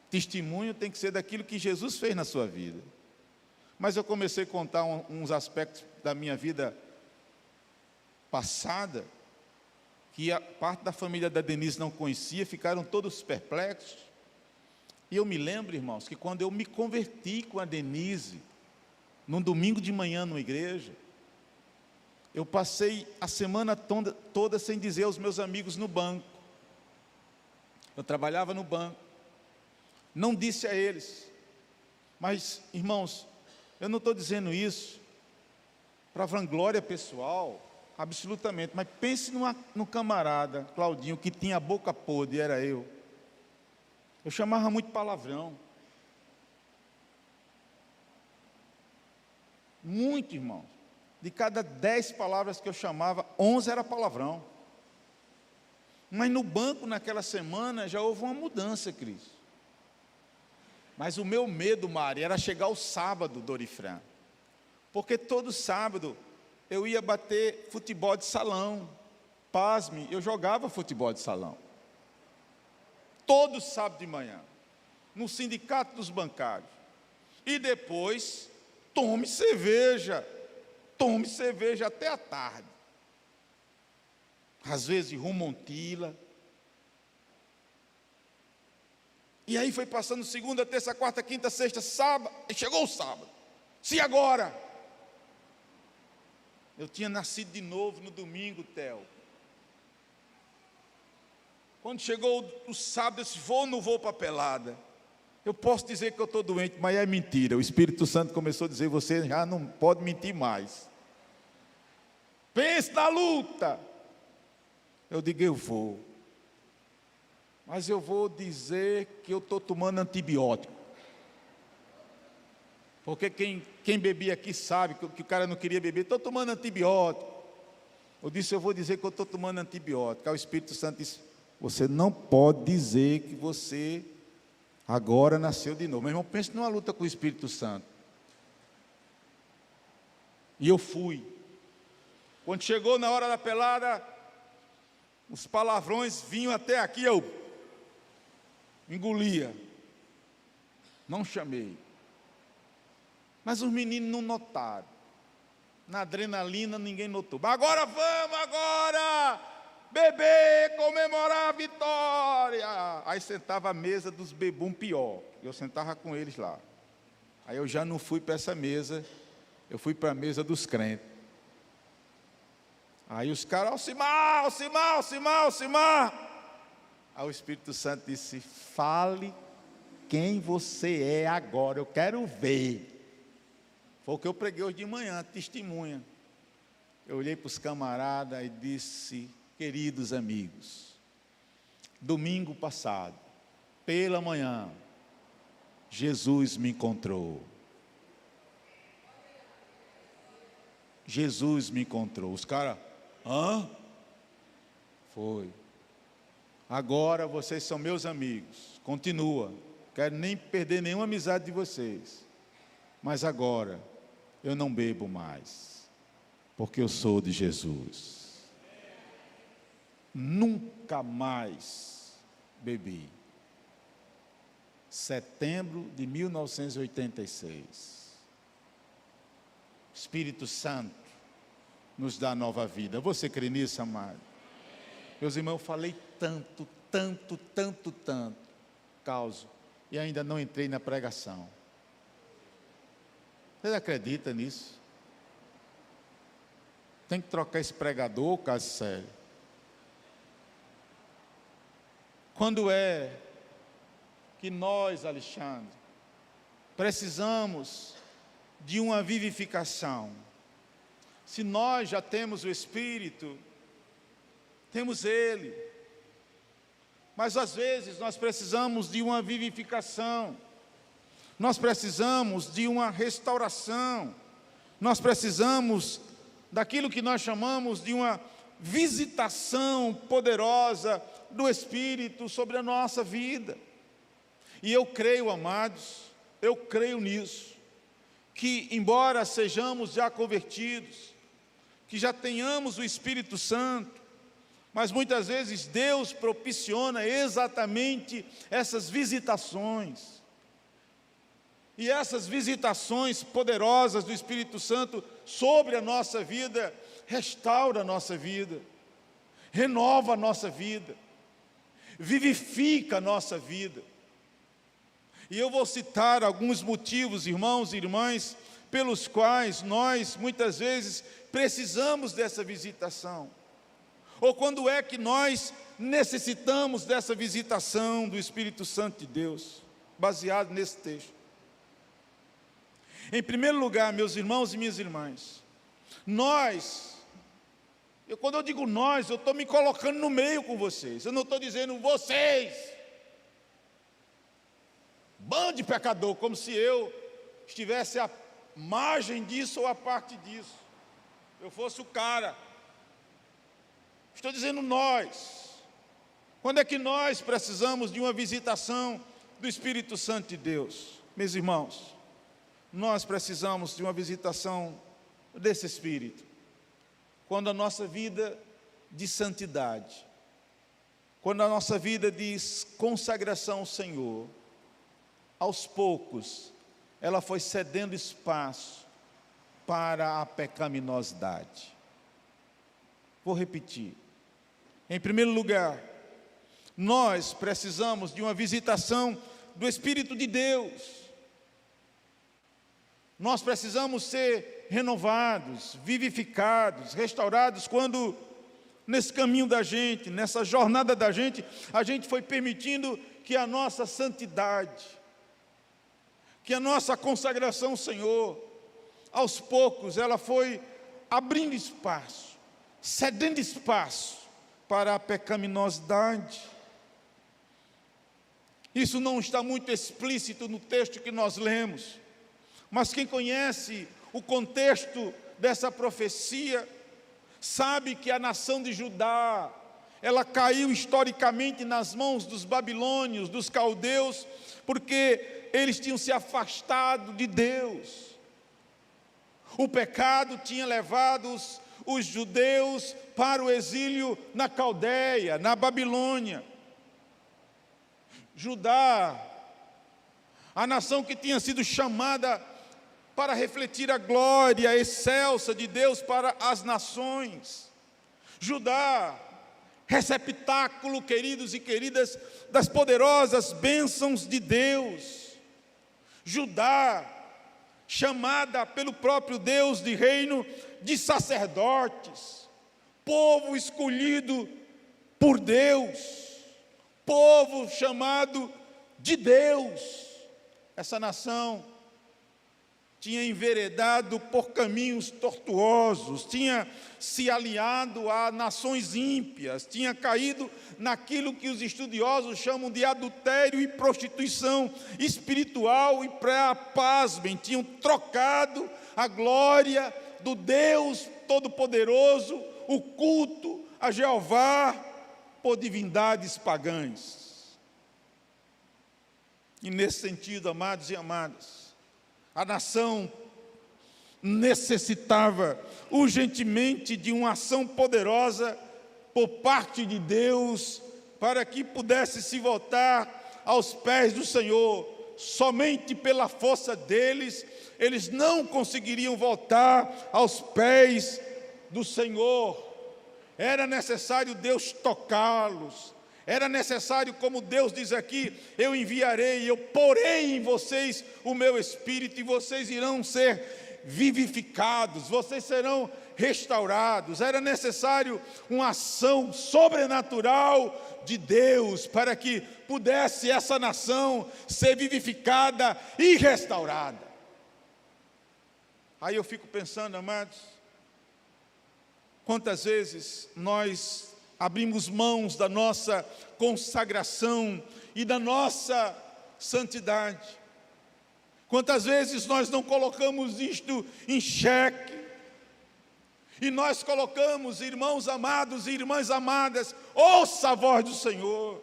S1: Testemunho tem que ser daquilo que Jesus fez na sua vida. Mas eu comecei a contar uns aspectos da minha vida passada, que a parte da família da Denise não conhecia, ficaram todos perplexos. E eu me lembro, irmãos, que quando eu me converti com a Denise, num domingo de manhã numa igreja, eu passei a semana toda sem dizer aos meus amigos no banco. Eu trabalhava no banco. Não disse a eles. Mas, irmãos, eu não estou dizendo isso para vanglória pessoal, absolutamente. Mas pense num camarada, Claudinho, que tinha a boca podre, era eu. Eu chamava muito palavrão. Muito, irmãos. De cada 10 palavras que eu chamava, 11 era palavrão. Mas no banco, naquela semana, já houve uma mudança, Cris. Mas o meu medo, Mari, era chegar o sábado, Dorifran. Porque todo sábado eu ia bater futebol de salão. Pasme, eu jogava futebol de salão. Todo sábado de manhã. No sindicato dos bancários. E depois, tome cerveja até a tarde. Às vezes Rumontila. E aí foi passando segunda, terça, quarta, quinta, sexta, sábado, e chegou o sábado. Se agora? Eu tinha nascido de novo no domingo, Theo. Quando chegou o sábado, eu disse, vou ou não vou para a pelada? Eu posso dizer que eu estou doente, mas é mentira. O Espírito Santo começou a dizer, você já não pode mentir mais. Pense na luta. Eu digo, eu vou. Mas eu vou dizer que eu estou tomando antibiótico. Porque quem bebia aqui sabe que o cara não queria beber. Estou tomando antibiótico. Eu disse, eu vou dizer que eu estou tomando antibiótico. Aí o Espírito Santo disse, você não pode dizer que você agora nasceu de novo. Meu irmão, pense numa luta com o Espírito Santo. E eu fui. Quando chegou na hora da pelada, os palavrões vinham até aqui, eu engolia. Não chamei. Mas os meninos não notaram. Na adrenalina ninguém notou. Mas agora vamos, agora! Beber, comemorar a vitória. Aí sentava a mesa dos bebum pior. Eu sentava com eles lá. Aí eu já não fui para essa mesa, eu fui para a mesa dos crentes. Aí os caras, Alcimar. Aí o Espírito Santo disse, fale quem você é agora, eu quero ver. Foi o que eu preguei hoje de manhã, testemunha. Eu olhei para os camaradas e disse, queridos amigos, domingo passado, pela manhã, Jesus me encontrou. Jesus me encontrou. Os caras, hã? Foi. Agora vocês são meus amigos. Continua. Quero nem perder nenhuma amizade de vocês. Mas agora, eu não bebo mais. Porque eu sou de Jesus. Nunca mais bebi. Setembro de 1986. Espírito Santo nos dá nova vida. Você crê nisso, amado? Meus irmãos, eu falei tanto, causo, e ainda não entrei na pregação. Você acredita nisso? Tem que trocar esse pregador, caso sério. Quando é que nós, Alexandre, precisamos de uma vivificação? Se nós já temos o Espírito, temos Ele, mas às vezes nós precisamos de uma vivificação, nós precisamos de uma restauração, nós precisamos daquilo que nós chamamos de uma visitação poderosa do Espírito sobre a nossa vida. E eu creio, amados, eu creio nisso, que embora sejamos já convertidos, que já tenhamos o Espírito Santo, Mas muitas vezes Deus propiciona exatamente essas visitações. E essas visitações poderosas do Espírito Santo sobre a nossa vida, restaura a nossa vida, renova a nossa vida, vivifica a nossa vida. E eu vou citar alguns motivos, irmãos e irmãs, pelos quais nós, muitas vezes, precisamos dessa visitação. Ou quando é que nós necessitamos dessa visitação do Espírito Santo de Deus, baseado nesse texto. Em primeiro lugar, meus irmãos e minhas irmãs, quando eu digo nós, eu estou me colocando no meio com vocês, eu não estou dizendo vocês, bando de pecador, como se eu estivesse à margem disso ou à parte disso, eu fosse o cara. Estou dizendo nós. Quando é que nós precisamos de uma visitação do Espírito Santo de Deus? Meus irmãos, nós precisamos de uma visitação desse Espírito quando a nossa vida de santidade, quando a nossa vida de consagração ao Senhor, aos poucos, ela foi cedendo espaço para a pecaminosidade. Vou repetir. Em primeiro lugar, nós precisamos de uma visitação do Espírito de Deus. Nós precisamos ser renovados, vivificados, restaurados, quando nesse caminho da gente, nessa jornada da gente, a gente foi permitindo que a nossa santidade, que a nossa consagração ao Senhor, aos poucos ela foi abrindo espaço, cedendo espaço para a pecaminosidade. Isso não está muito explícito no texto que nós lemos, mas quem conhece o contexto dessa profecia, sabe que a nação de Judá, ela caiu historicamente nas mãos dos babilônios, dos caldeus, porque eles tinham se afastado de Deus. O pecado tinha levado os judeus para o exílio na Caldeia, na Babilônia. Judá, a nação que tinha sido chamada para refletir a glória excelsa de Deus para as nações. Judá, receptáculo, queridos e queridas, das poderosas bênçãos de Deus. Judá, chamada pelo próprio Deus de reino de sacerdotes, povo escolhido por Deus, povo chamado de Deus. Essa nação tinha enveredado por caminhos tortuosos, tinha se aliado a nações ímpias, tinha caído naquilo que os estudiosos chamam de adultério e prostituição espiritual, e pasmem, tinham trocado a glória do Deus Todo-Poderoso, o culto a Jeová, por divindades pagãs. E nesse sentido, amados e amadas, a nação necessitava urgentemente de uma ação poderosa por parte de Deus para que pudesse se voltar aos pés do Senhor. Somente pela força deles, eles não conseguiriam voltar aos pés do Senhor. Era necessário Deus tocá-los. Era necessário, como Deus diz aqui, eu enviarei, eu porei em vocês o meu Espírito, e vocês irão ser vivificados, vocês serão restaurados. Era necessário uma ação sobrenatural de Deus, para que pudesse essa nação ser vivificada e restaurada. Aí eu fico pensando, amados, quantas vezes nós abrimos mãos da nossa consagração e da nossa santidade. Quantas vezes nós não colocamos isto em xeque, e nós colocamos, irmãos amados e irmãs amadas, ouça a voz do Senhor.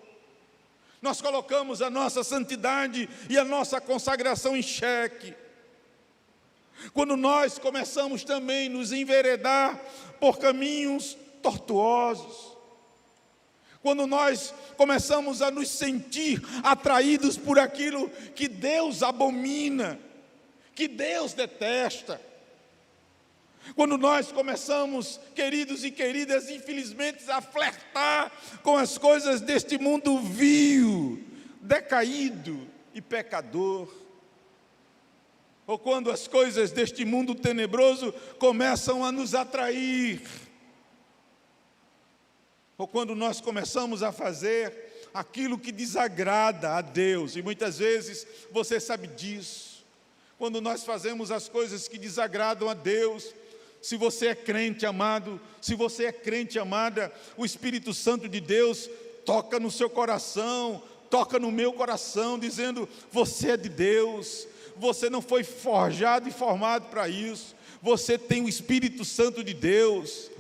S1: Nós colocamos a nossa santidade e a nossa consagração em xeque. Quando nós começamos também a nos enveredar por caminhos tortuosos, quando nós começamos a nos sentir atraídos por aquilo que Deus abomina, que Deus detesta, quando nós começamos, queridos e queridas, infelizmente, a flertar com as coisas deste mundo vil, decaído e pecador, ou quando as coisas deste mundo tenebroso começam a nos atrair, ou quando nós começamos a fazer aquilo que desagrada a Deus, e muitas vezes você sabe disso, quando nós fazemos as coisas que desagradam a Deus. Se você é crente, amado, se você é crente, amada, o Espírito Santo de Deus toca no seu coração, toca no meu coração, dizendo: você é de Deus, você não foi forjado e formado para isso, você tem o Espírito Santo de Deus.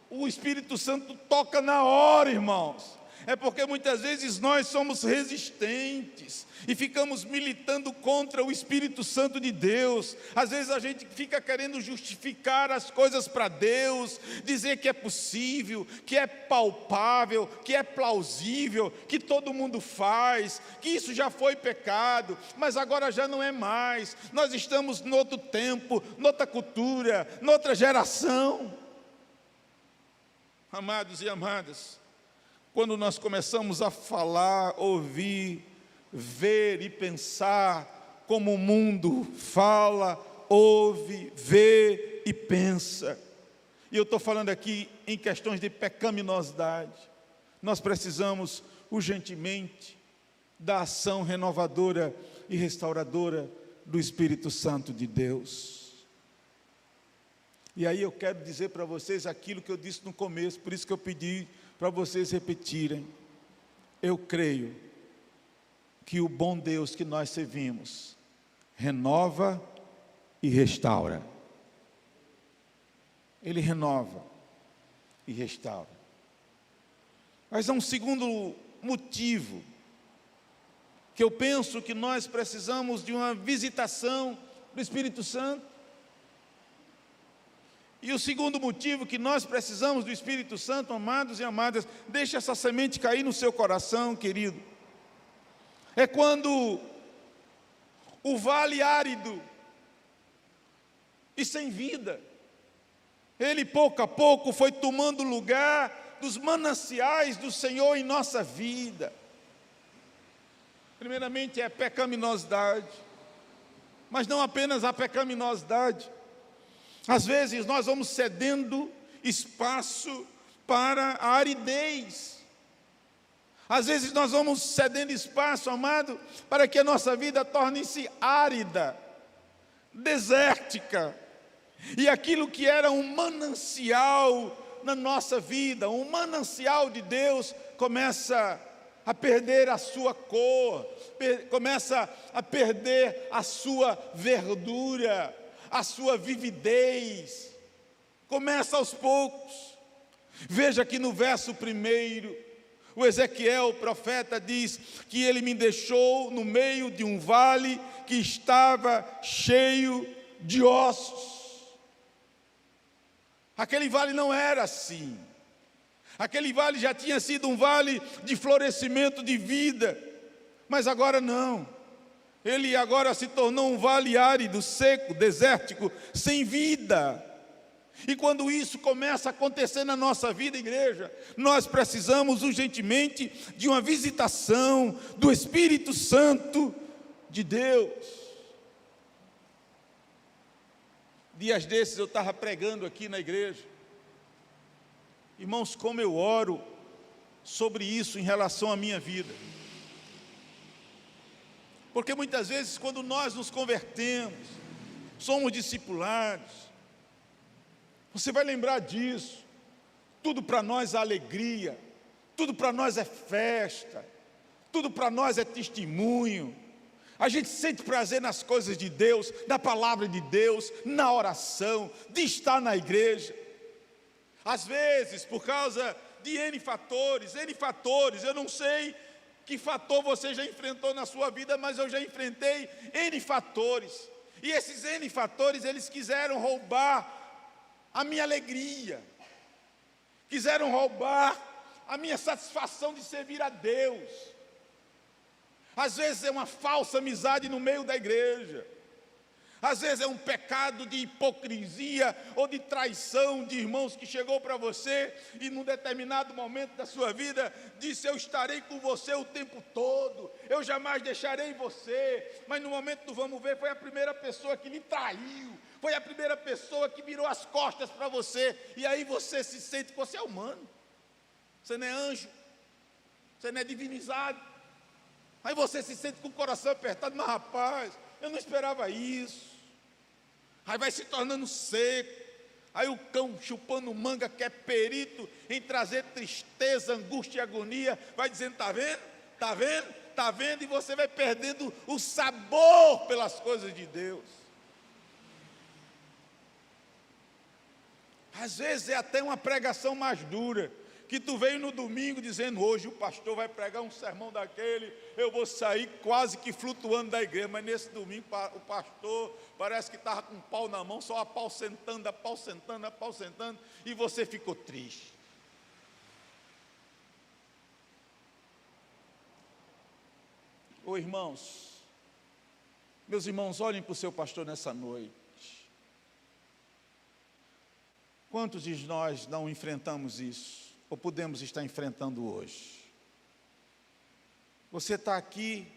S1: O Espírito Santo toca na hora, irmãos. É porque muitas vezes nós somos resistentes e ficamos militando contra o Espírito Santo de Deus. Às vezes a gente fica querendo justificar as coisas para Deus, dizer que é possível, que é palpável, que é plausível, que todo mundo faz, que isso já foi pecado, mas agora já não é mais. Nós estamos em outro tempo, noutra cultura, noutra geração. Amados e amadas, quando nós começamos a falar, ouvir, ver e pensar como o mundo fala, ouve, vê e pensa, e eu estou falando aqui em questões de pecaminosidade, nós precisamos urgentemente da ação renovadora e restauradora do Espírito Santo de Deus. E aí eu quero dizer para vocês aquilo que eu disse no começo, por isso que eu pedi para vocês repetirem. Eu creio que o bom Deus que nós servimos renova e restaura. Ele renova e restaura. Mas há um segundo motivo, que eu penso que nós precisamos de uma visitação do Espírito Santo. E o segundo motivo que nós precisamos do Espírito Santo, amados e amadas, deixa essa semente cair no seu coração, querido, é quando o vale árido e sem vida, ele pouco a pouco foi tomando lugar dos mananciais do Senhor em nossa vida. Primeiramente é a pecaminosidade, mas não apenas a pecaminosidade. Às vezes nós vamos cedendo espaço para a aridez. Às vezes nós vamos cedendo espaço, amado, para que a nossa vida torne-se árida, desértica. E aquilo que era um manancial na nossa vida, um manancial de Deus, começa a perder a sua cor, começa a perder a sua verdura, a sua vividez, começa aos poucos. Veja que no verso 1, o Ezequiel, o profeta, diz que ele me deixou no meio de um vale que estava cheio de ossos. Aquele vale não era assim. Aquele vale já tinha sido um vale de florescimento de vida, mas agora não. Ele agora se tornou um vale árido, seco, desértico, sem vida. E quando isso começa a acontecer na nossa vida, igreja, nós precisamos urgentemente de uma visitação do Espírito Santo de Deus. Dias desses eu estava pregando aqui na igreja. Irmãos, como eu oro sobre isso em relação à minha vida. Porque muitas vezes quando nós nos convertemos, somos discipulados, você vai lembrar disso, tudo para nós é alegria, tudo para nós é festa, tudo para nós é testemunho, a gente sente prazer nas coisas de Deus, na palavra de Deus, na oração, de estar na igreja. Às vezes, por causa de N fatores, eu não sei que fator você já enfrentou na sua vida, mas eu já enfrentei N fatores, e esses N fatores, eles quiseram roubar a minha alegria, quiseram roubar a minha satisfação de servir a Deus. Às vezes é uma falsa amizade no meio da igreja. Às vezes é um pecado de hipocrisia ou de traição de irmãos que chegou para você e num determinado momento da sua vida disse: eu estarei com você o tempo todo, eu jamais deixarei você. Mas no momento do vamos ver, foi a primeira pessoa que lhe traiu, foi a primeira pessoa que virou as costas para você. E aí você se sente que você é humano, você não é anjo, você não é divinizado. Aí você se sente com o coração apertado: mas rapaz, eu não esperava isso. Aí vai se tornando seco. Aí o cão chupando manga, que é perito em trazer tristeza, angústia e agonia, vai dizendo: está vendo? Está vendo? Está vendo? E você vai perdendo o sabor pelas coisas de Deus. Às vezes é até uma pregação mais dura, que tu veio no domingo dizendo: hoje o pastor vai pregar um sermão daquele, eu vou sair quase que flutuando da igreja. Mas nesse domingo o pastor parece que estava com um pau na mão, só apalcentando, e você ficou triste. Ô irmãos, meus irmãos, olhem para o seu pastor nessa noite. Quantos de nós não enfrentamos isso? Ou podemos estar enfrentando hoje? Você está aqui,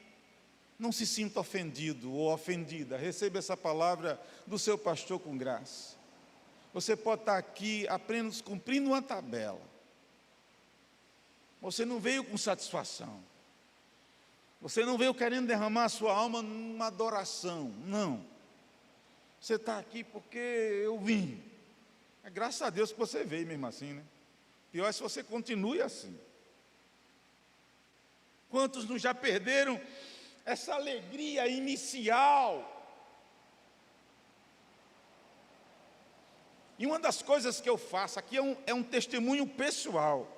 S1: não se sinta ofendido ou ofendida, receba essa palavra do seu pastor com graça. Você pode estar aqui apenas cumprindo uma tabela. Você não veio com satisfação, você não veio querendo derramar a sua alma numa adoração, não. Você está aqui porque eu vim. É graças a Deus que você veio mesmo assim, né? Pior é se você continue assim. Quantos não já perderam essa alegria inicial? E uma das coisas que eu faço aqui é um testemunho pessoal.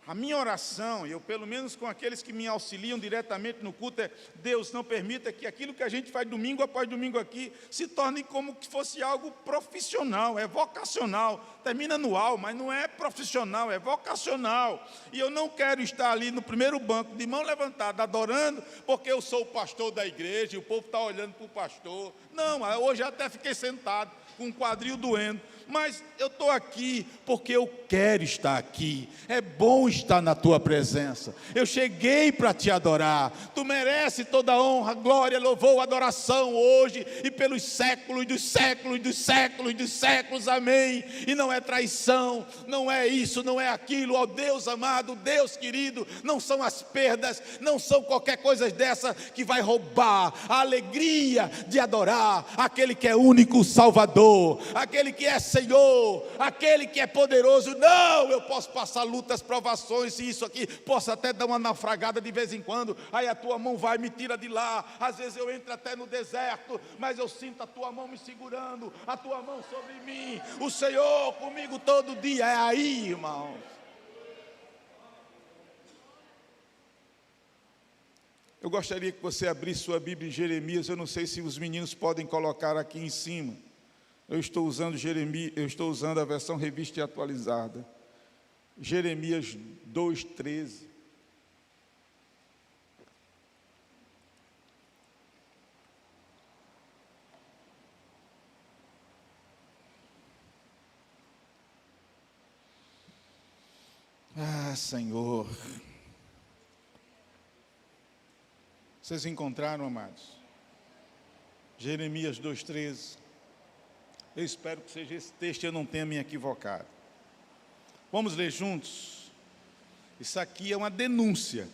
S1: A minha oração, e eu pelo menos com aqueles que me auxiliam diretamente no culto, é: Deus, não permita que aquilo que a gente faz domingo após domingo aqui se torne como que fosse algo profissional, é vocacional. Termina anual, mas não é profissional, é vocacional. E eu não quero estar ali no primeiro banco, de mão levantada, adorando, porque eu sou o pastor da igreja e o povo está olhando para o pastor. Não, hoje eu até fiquei sentado, com o quadril doendo, mas eu estou aqui porque eu quero estar aqui. É bom estar na tua presença. Eu cheguei para te adorar. Tu mereces toda a honra, glória, louvor, adoração hoje e pelos séculos dos séculos dos séculos dos séculos, amém. E não é traição, não é isso, não é aquilo. Ó Deus amado, Deus querido, não são as perdas, não são qualquer coisa dessa que vai roubar a alegria de adorar aquele que é único Salvador, aquele que é Senhor, aquele que é poderoso. Não, eu posso passar lutas, provações, e isso aqui, posso até dar uma naufragada de vez em quando, aí a tua mão vai, me tira de lá. Às vezes eu entro até no deserto, mas eu sinto a tua mão me segurando, a tua mão sobre mim, o Senhor comigo todo dia. É aí, irmãos. Eu gostaria que você abrisse sua Bíblia em Jeremias. Eu não sei se os meninos podem colocar aqui em cima. Eu estou usando Jeremias, eu estou usando a versão revista e atualizada. Jeremias 2:13. Ah, Senhor. Vocês encontraram, amados? Jeremias 2:13. Eu espero que seja esse texto, eu não tenha me equivocado. Vamos ler juntos? Isso aqui é uma denúncia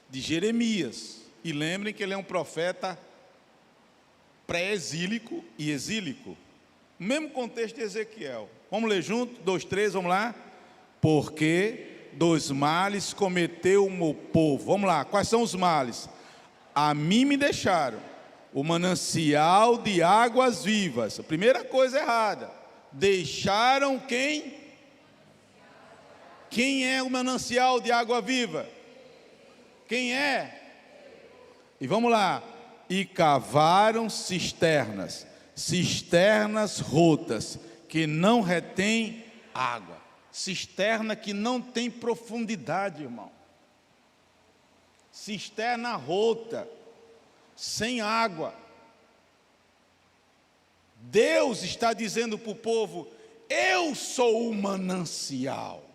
S1: de Jeremias. E lembrem que ele é um profeta pré-exílico e exílico. O mesmo contexto de Ezequiel. Vamos ler junto? 2:13, vamos lá? Porque dos males cometeu o meu povo. Vamos lá, quais são os males? A mim me deixaram o manancial de águas vivas. A primeira coisa errada. Deixaram quem? Quem é o manancial de água viva? Quem é? E vamos lá. E cavaram cisternas rotas, que não retêm água. cisterna que não tem profundidade, irmão. Cisterna rota, sem água. Deus está dizendo para o povo: eu sou o manancial.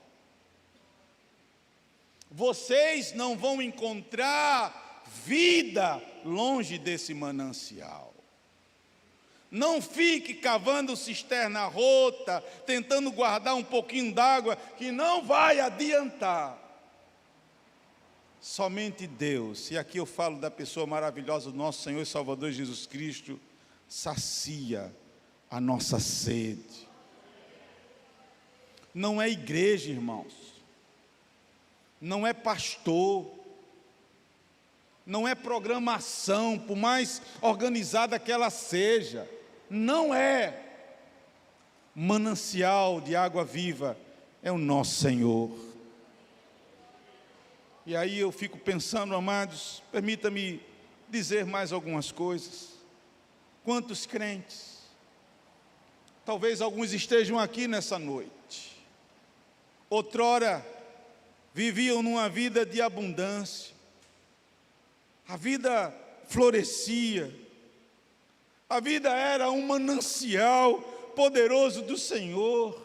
S1: Vocês não vão encontrar vida longe desse manancial. Não fique cavando cisterna rota, tentando guardar um pouquinho d'água, que não vai adiantar. Somente Deus, e aqui eu falo da pessoa maravilhosa do nosso Senhor e Salvador Jesus Cristo, sacia a nossa sede. Não é igreja, irmãos, não é pastor, não é programação, por mais organizada que ela seja, não é. Manancial de água viva é o nosso Senhor. E aí eu fico pensando, amados, permita-me dizer mais algumas coisas. Quantos crentes, talvez alguns estejam aqui nessa noite, outrora viviam numa vida de abundância, a vida florescia, a vida era um manancial poderoso do Senhor.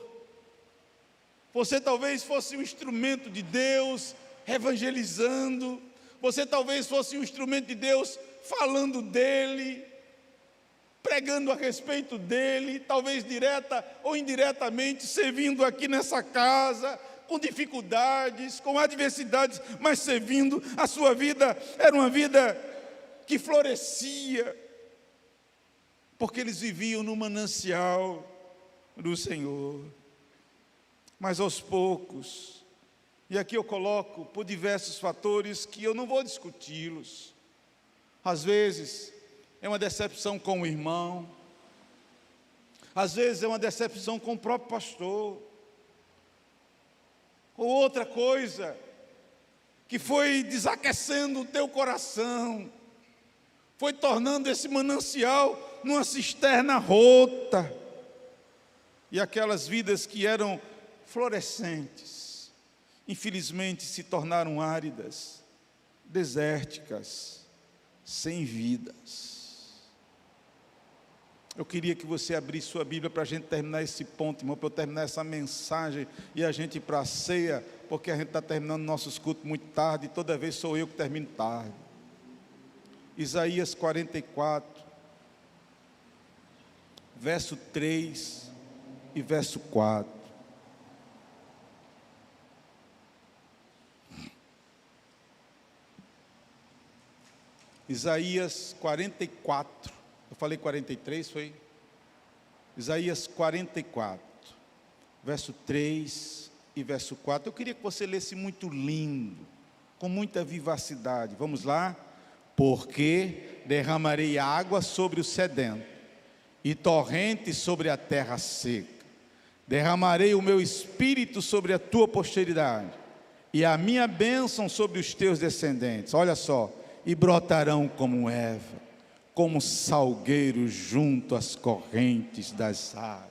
S1: Você talvez fosse um instrumento de Deus, evangelizando, você talvez fosse um instrumento de Deus, falando dEle, pregando a respeito dEle, talvez direta ou indiretamente, servindo aqui nessa casa, com dificuldades, com adversidades, mas servindo. A sua vida era uma vida que florescia, porque eles viviam no manancial do Senhor. Mas aos poucos, e aqui eu coloco por diversos fatores que eu não vou discuti-los. Às vezes é uma decepção com o irmão, às vezes é uma decepção com o próprio pastor, ou outra coisa que foi desaquecendo o teu coração, foi tornando esse manancial numa cisterna rota, e aquelas vidas que eram florescentes, infelizmente se tornaram áridas, desérticas, sem vidas. Eu queria que você abrisse sua Bíblia para a gente terminar esse ponto, irmão, para eu terminar essa mensagem e a gente ir para a ceia, porque a gente está terminando nossos cultos muito tarde, e toda vez sou eu que termino tarde. Isaías 44, verso 3 e verso 4. Isaías 44, eu falei 43, foi? Isaías 44, verso 3 e verso 4. Eu queria que você lesse muito lindo, com muita vivacidade. Vamos lá? Porque derramarei água sobre o sedento, e torrentes sobre a terra seca. Derramarei o meu espírito sobre a tua posteridade, e a minha bênção sobre os teus descendentes. Olha só. E brotarão como erva, como salgueiro junto às correntes das águas.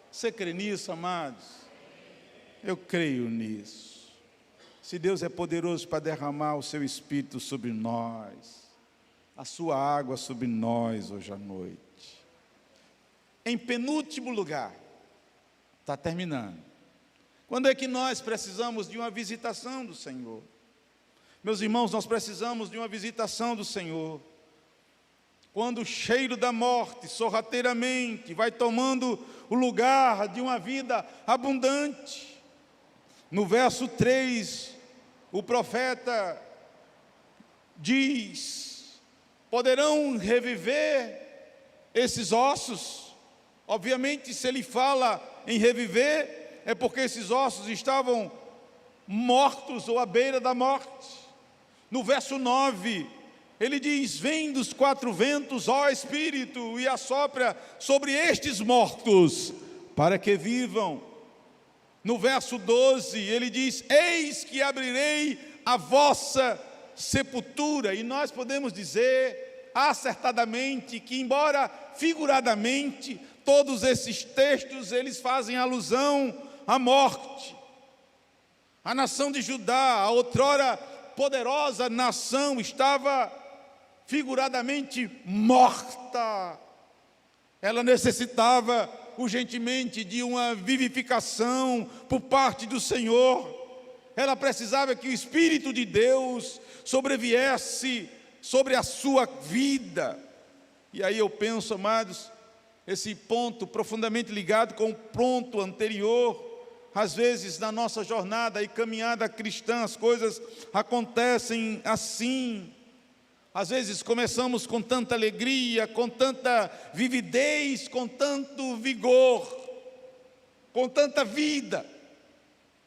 S1: Você crê nisso, amados? Eu creio nisso. Se Deus é poderoso para derramar o seu Espírito sobre nós, a sua água sobre nós hoje à noite. Em penúltimo lugar, está terminando. Quando é que nós precisamos de uma visitação do Senhor? Meus irmãos, nós precisamos de uma visitação do Senhor. Quando o cheiro da morte, sorrateiramente, vai tomando o lugar de uma vida abundante. No verso 3, o profeta diz: poderão reviver esses ossos? Obviamente, se ele fala em reviver, é porque esses ossos estavam mortos ou à beira da morte. No verso 9, ele diz: vem dos quatro ventos, ó Espírito, e assopra sobre estes mortos, para que vivam. No verso 12, ele diz: eis que abrirei a vossa sepultura. E nós podemos dizer acertadamente que, embora figuradamente, todos esses textos, eles fazem alusão à morte. A nação de Judá, a outrora poderosa nação, estava figuradamente morta. Ela necessitava urgentemente de uma vivificação por parte do Senhor. Ela precisava que o Espírito de Deus sobreviesse sobre a sua vida. E aí eu penso, amados, esse ponto profundamente ligado com o ponto anterior. Às vezes na nossa jornada e caminhada cristã as coisas acontecem assim. Às vezes começamos com tanta alegria, com tanta vividez, com tanto vigor, com tanta vida,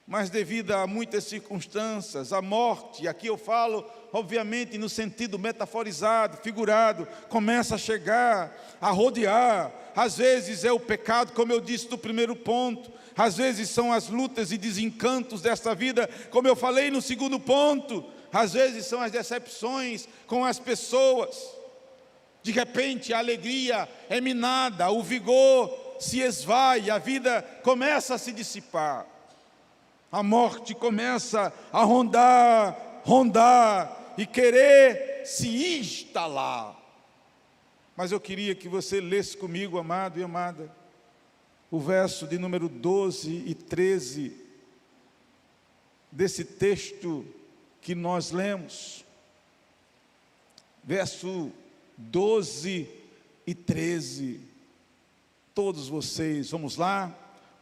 S1: mas devido a muitas circunstâncias, a morte, aqui eu falo obviamente no sentido metaforizado, figurado, começa a chegar, a rodear. Às vezes é o pecado, como eu disse no primeiro ponto, às vezes são as lutas e desencantos desta vida, como eu falei no segundo ponto, às vezes são as decepções com as pessoas. De repente a alegria é minada, o vigor se esvai, a vida começa a se dissipar. A morte começa a rondar e querer se instalar. Mas eu queria que você lesse comigo, amado e amada, o verso de número 12 e 13 desse texto que nós lemos. Verso 12 e 13. Todos vocês, vamos lá?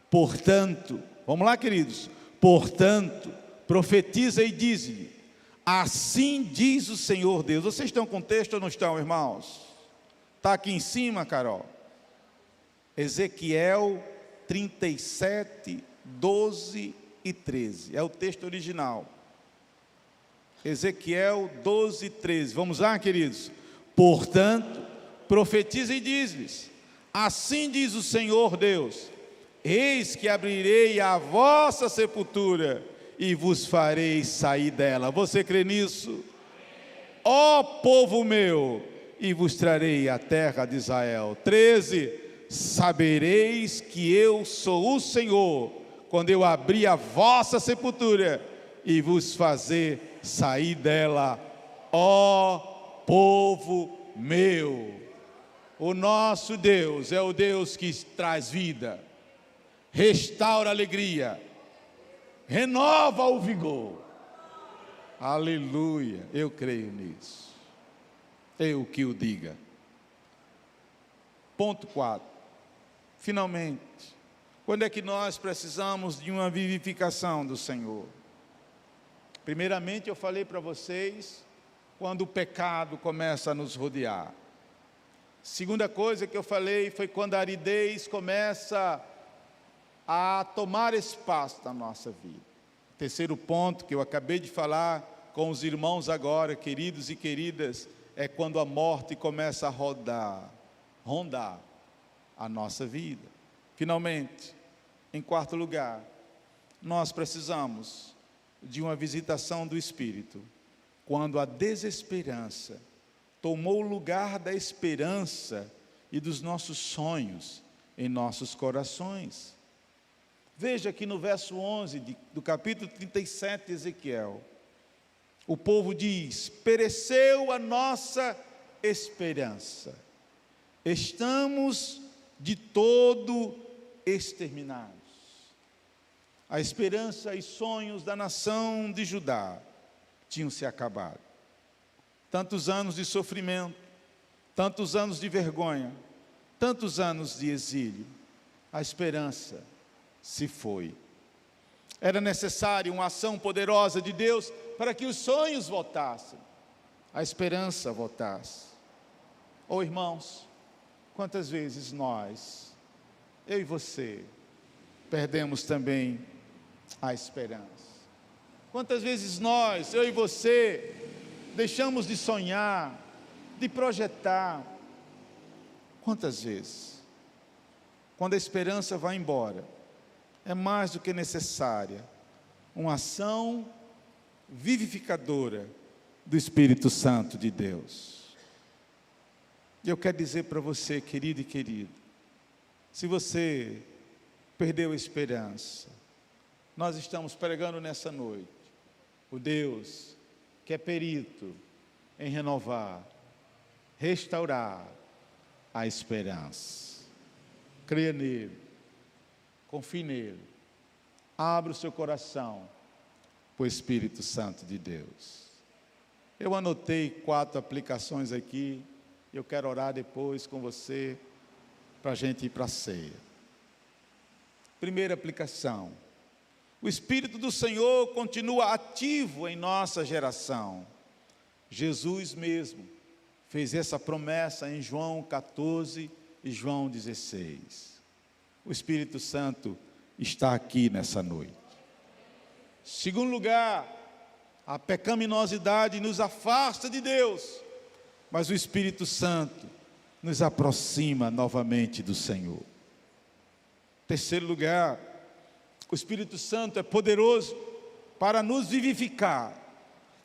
S1: Portanto, vamos lá, queridos. Portanto, profetiza e diz-lhe: assim diz o Senhor Deus. Vocês estão com o texto ou não estão, irmãos? Está aqui em cima, Carol. Ezequiel 37, 12 e 13. É o texto original. Ezequiel 12, 13. Vamos lá, queridos? Portanto, profetiza e diz-lhes: assim diz o Senhor Deus: eis que abrirei a vossa sepultura e vos farei sair dela. Você crê nisso? Ó povo meu, e vos trarei a terra de Israel. 13, sabereis que eu sou o Senhor, quando eu abrir a vossa sepultura e vos fazer sair dela, ó povo meu. O nosso Deus é o Deus que traz vida, restaura a alegria, renova o vigor. Aleluia, eu creio nisso. Eu que o diga. Ponto 4. Finalmente, quando é que nós precisamos de uma vivificação do Senhor? Primeiramente, eu falei para vocês, quando o pecado começa a nos rodear. Segunda coisa que eu falei foi quando a aridez começa a tomar espaço na nossa vida. Terceiro ponto que eu acabei de falar com os irmãos agora, queridos e queridas, é quando a morte começa a rondar a nossa vida. Finalmente, em quarto lugar, nós precisamos de uma visitação do Espírito, quando a desesperança tomou o lugar da esperança e dos nossos sonhos em nossos corações. Veja aqui no verso 11 do capítulo 37 de Ezequiel, o povo diz: pereceu a nossa esperança, estamos de todo exterminados. A esperança e sonhos da nação de Judá tinham se acabado. Tantos anos de sofrimento, tantos anos de vergonha, tantos anos de exílio, a esperança se foi. Era necessário uma ação poderosa de Deus para que os sonhos voltassem, a esperança voltasse. Oh, irmãos, quantas vezes nós, eu e você, perdemos também a esperança? Quantas vezes nós, eu e você, deixamos de sonhar, de projetar? Quantas vezes? Quando a esperança vai embora, é mais do que necessária uma ação vivificadora do Espírito Santo de Deus. E eu quero dizer para você, querido e querido, Se você perdeu a esperança, nós estamos pregando nessa noite o Deus que é perito em renovar, restaurar a esperança. Creia nele, confie nele, abra o seu coração para o Espírito Santo de Deus. Eu anotei 4 aplicações aqui, eu quero orar depois com você, para a gente ir para a ceia. Primeira aplicação: o Espírito do Senhor continua ativo em nossa geração. Jesus mesmo fez essa promessa em João 14 e João 16. O Espírito Santo está aqui nessa noite. Segundo lugar, a pecaminosidade nos afasta de Deus, mas o Espírito Santo nos aproxima novamente do Senhor. Terceiro lugar, o Espírito Santo é poderoso para nos vivificar,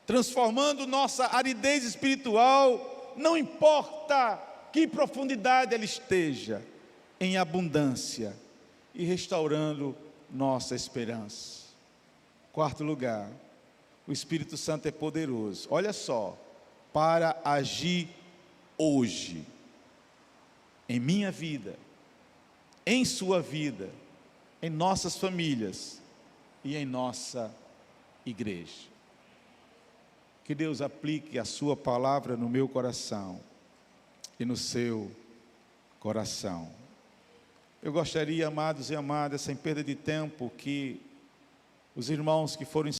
S1: transformando nossa aridez espiritual, não importa que profundidade ela esteja, em abundância, e restaurando nossa esperança. Quarto lugar, o Espírito Santo é poderoso, olha só, para agir hoje, em minha vida, em sua vida, em nossas famílias e em nossa igreja. Que Deus aplique a sua palavra no meu coração e no seu coração. Eu gostaria, amados e amadas, sem perda de tempo, que os irmãos que foram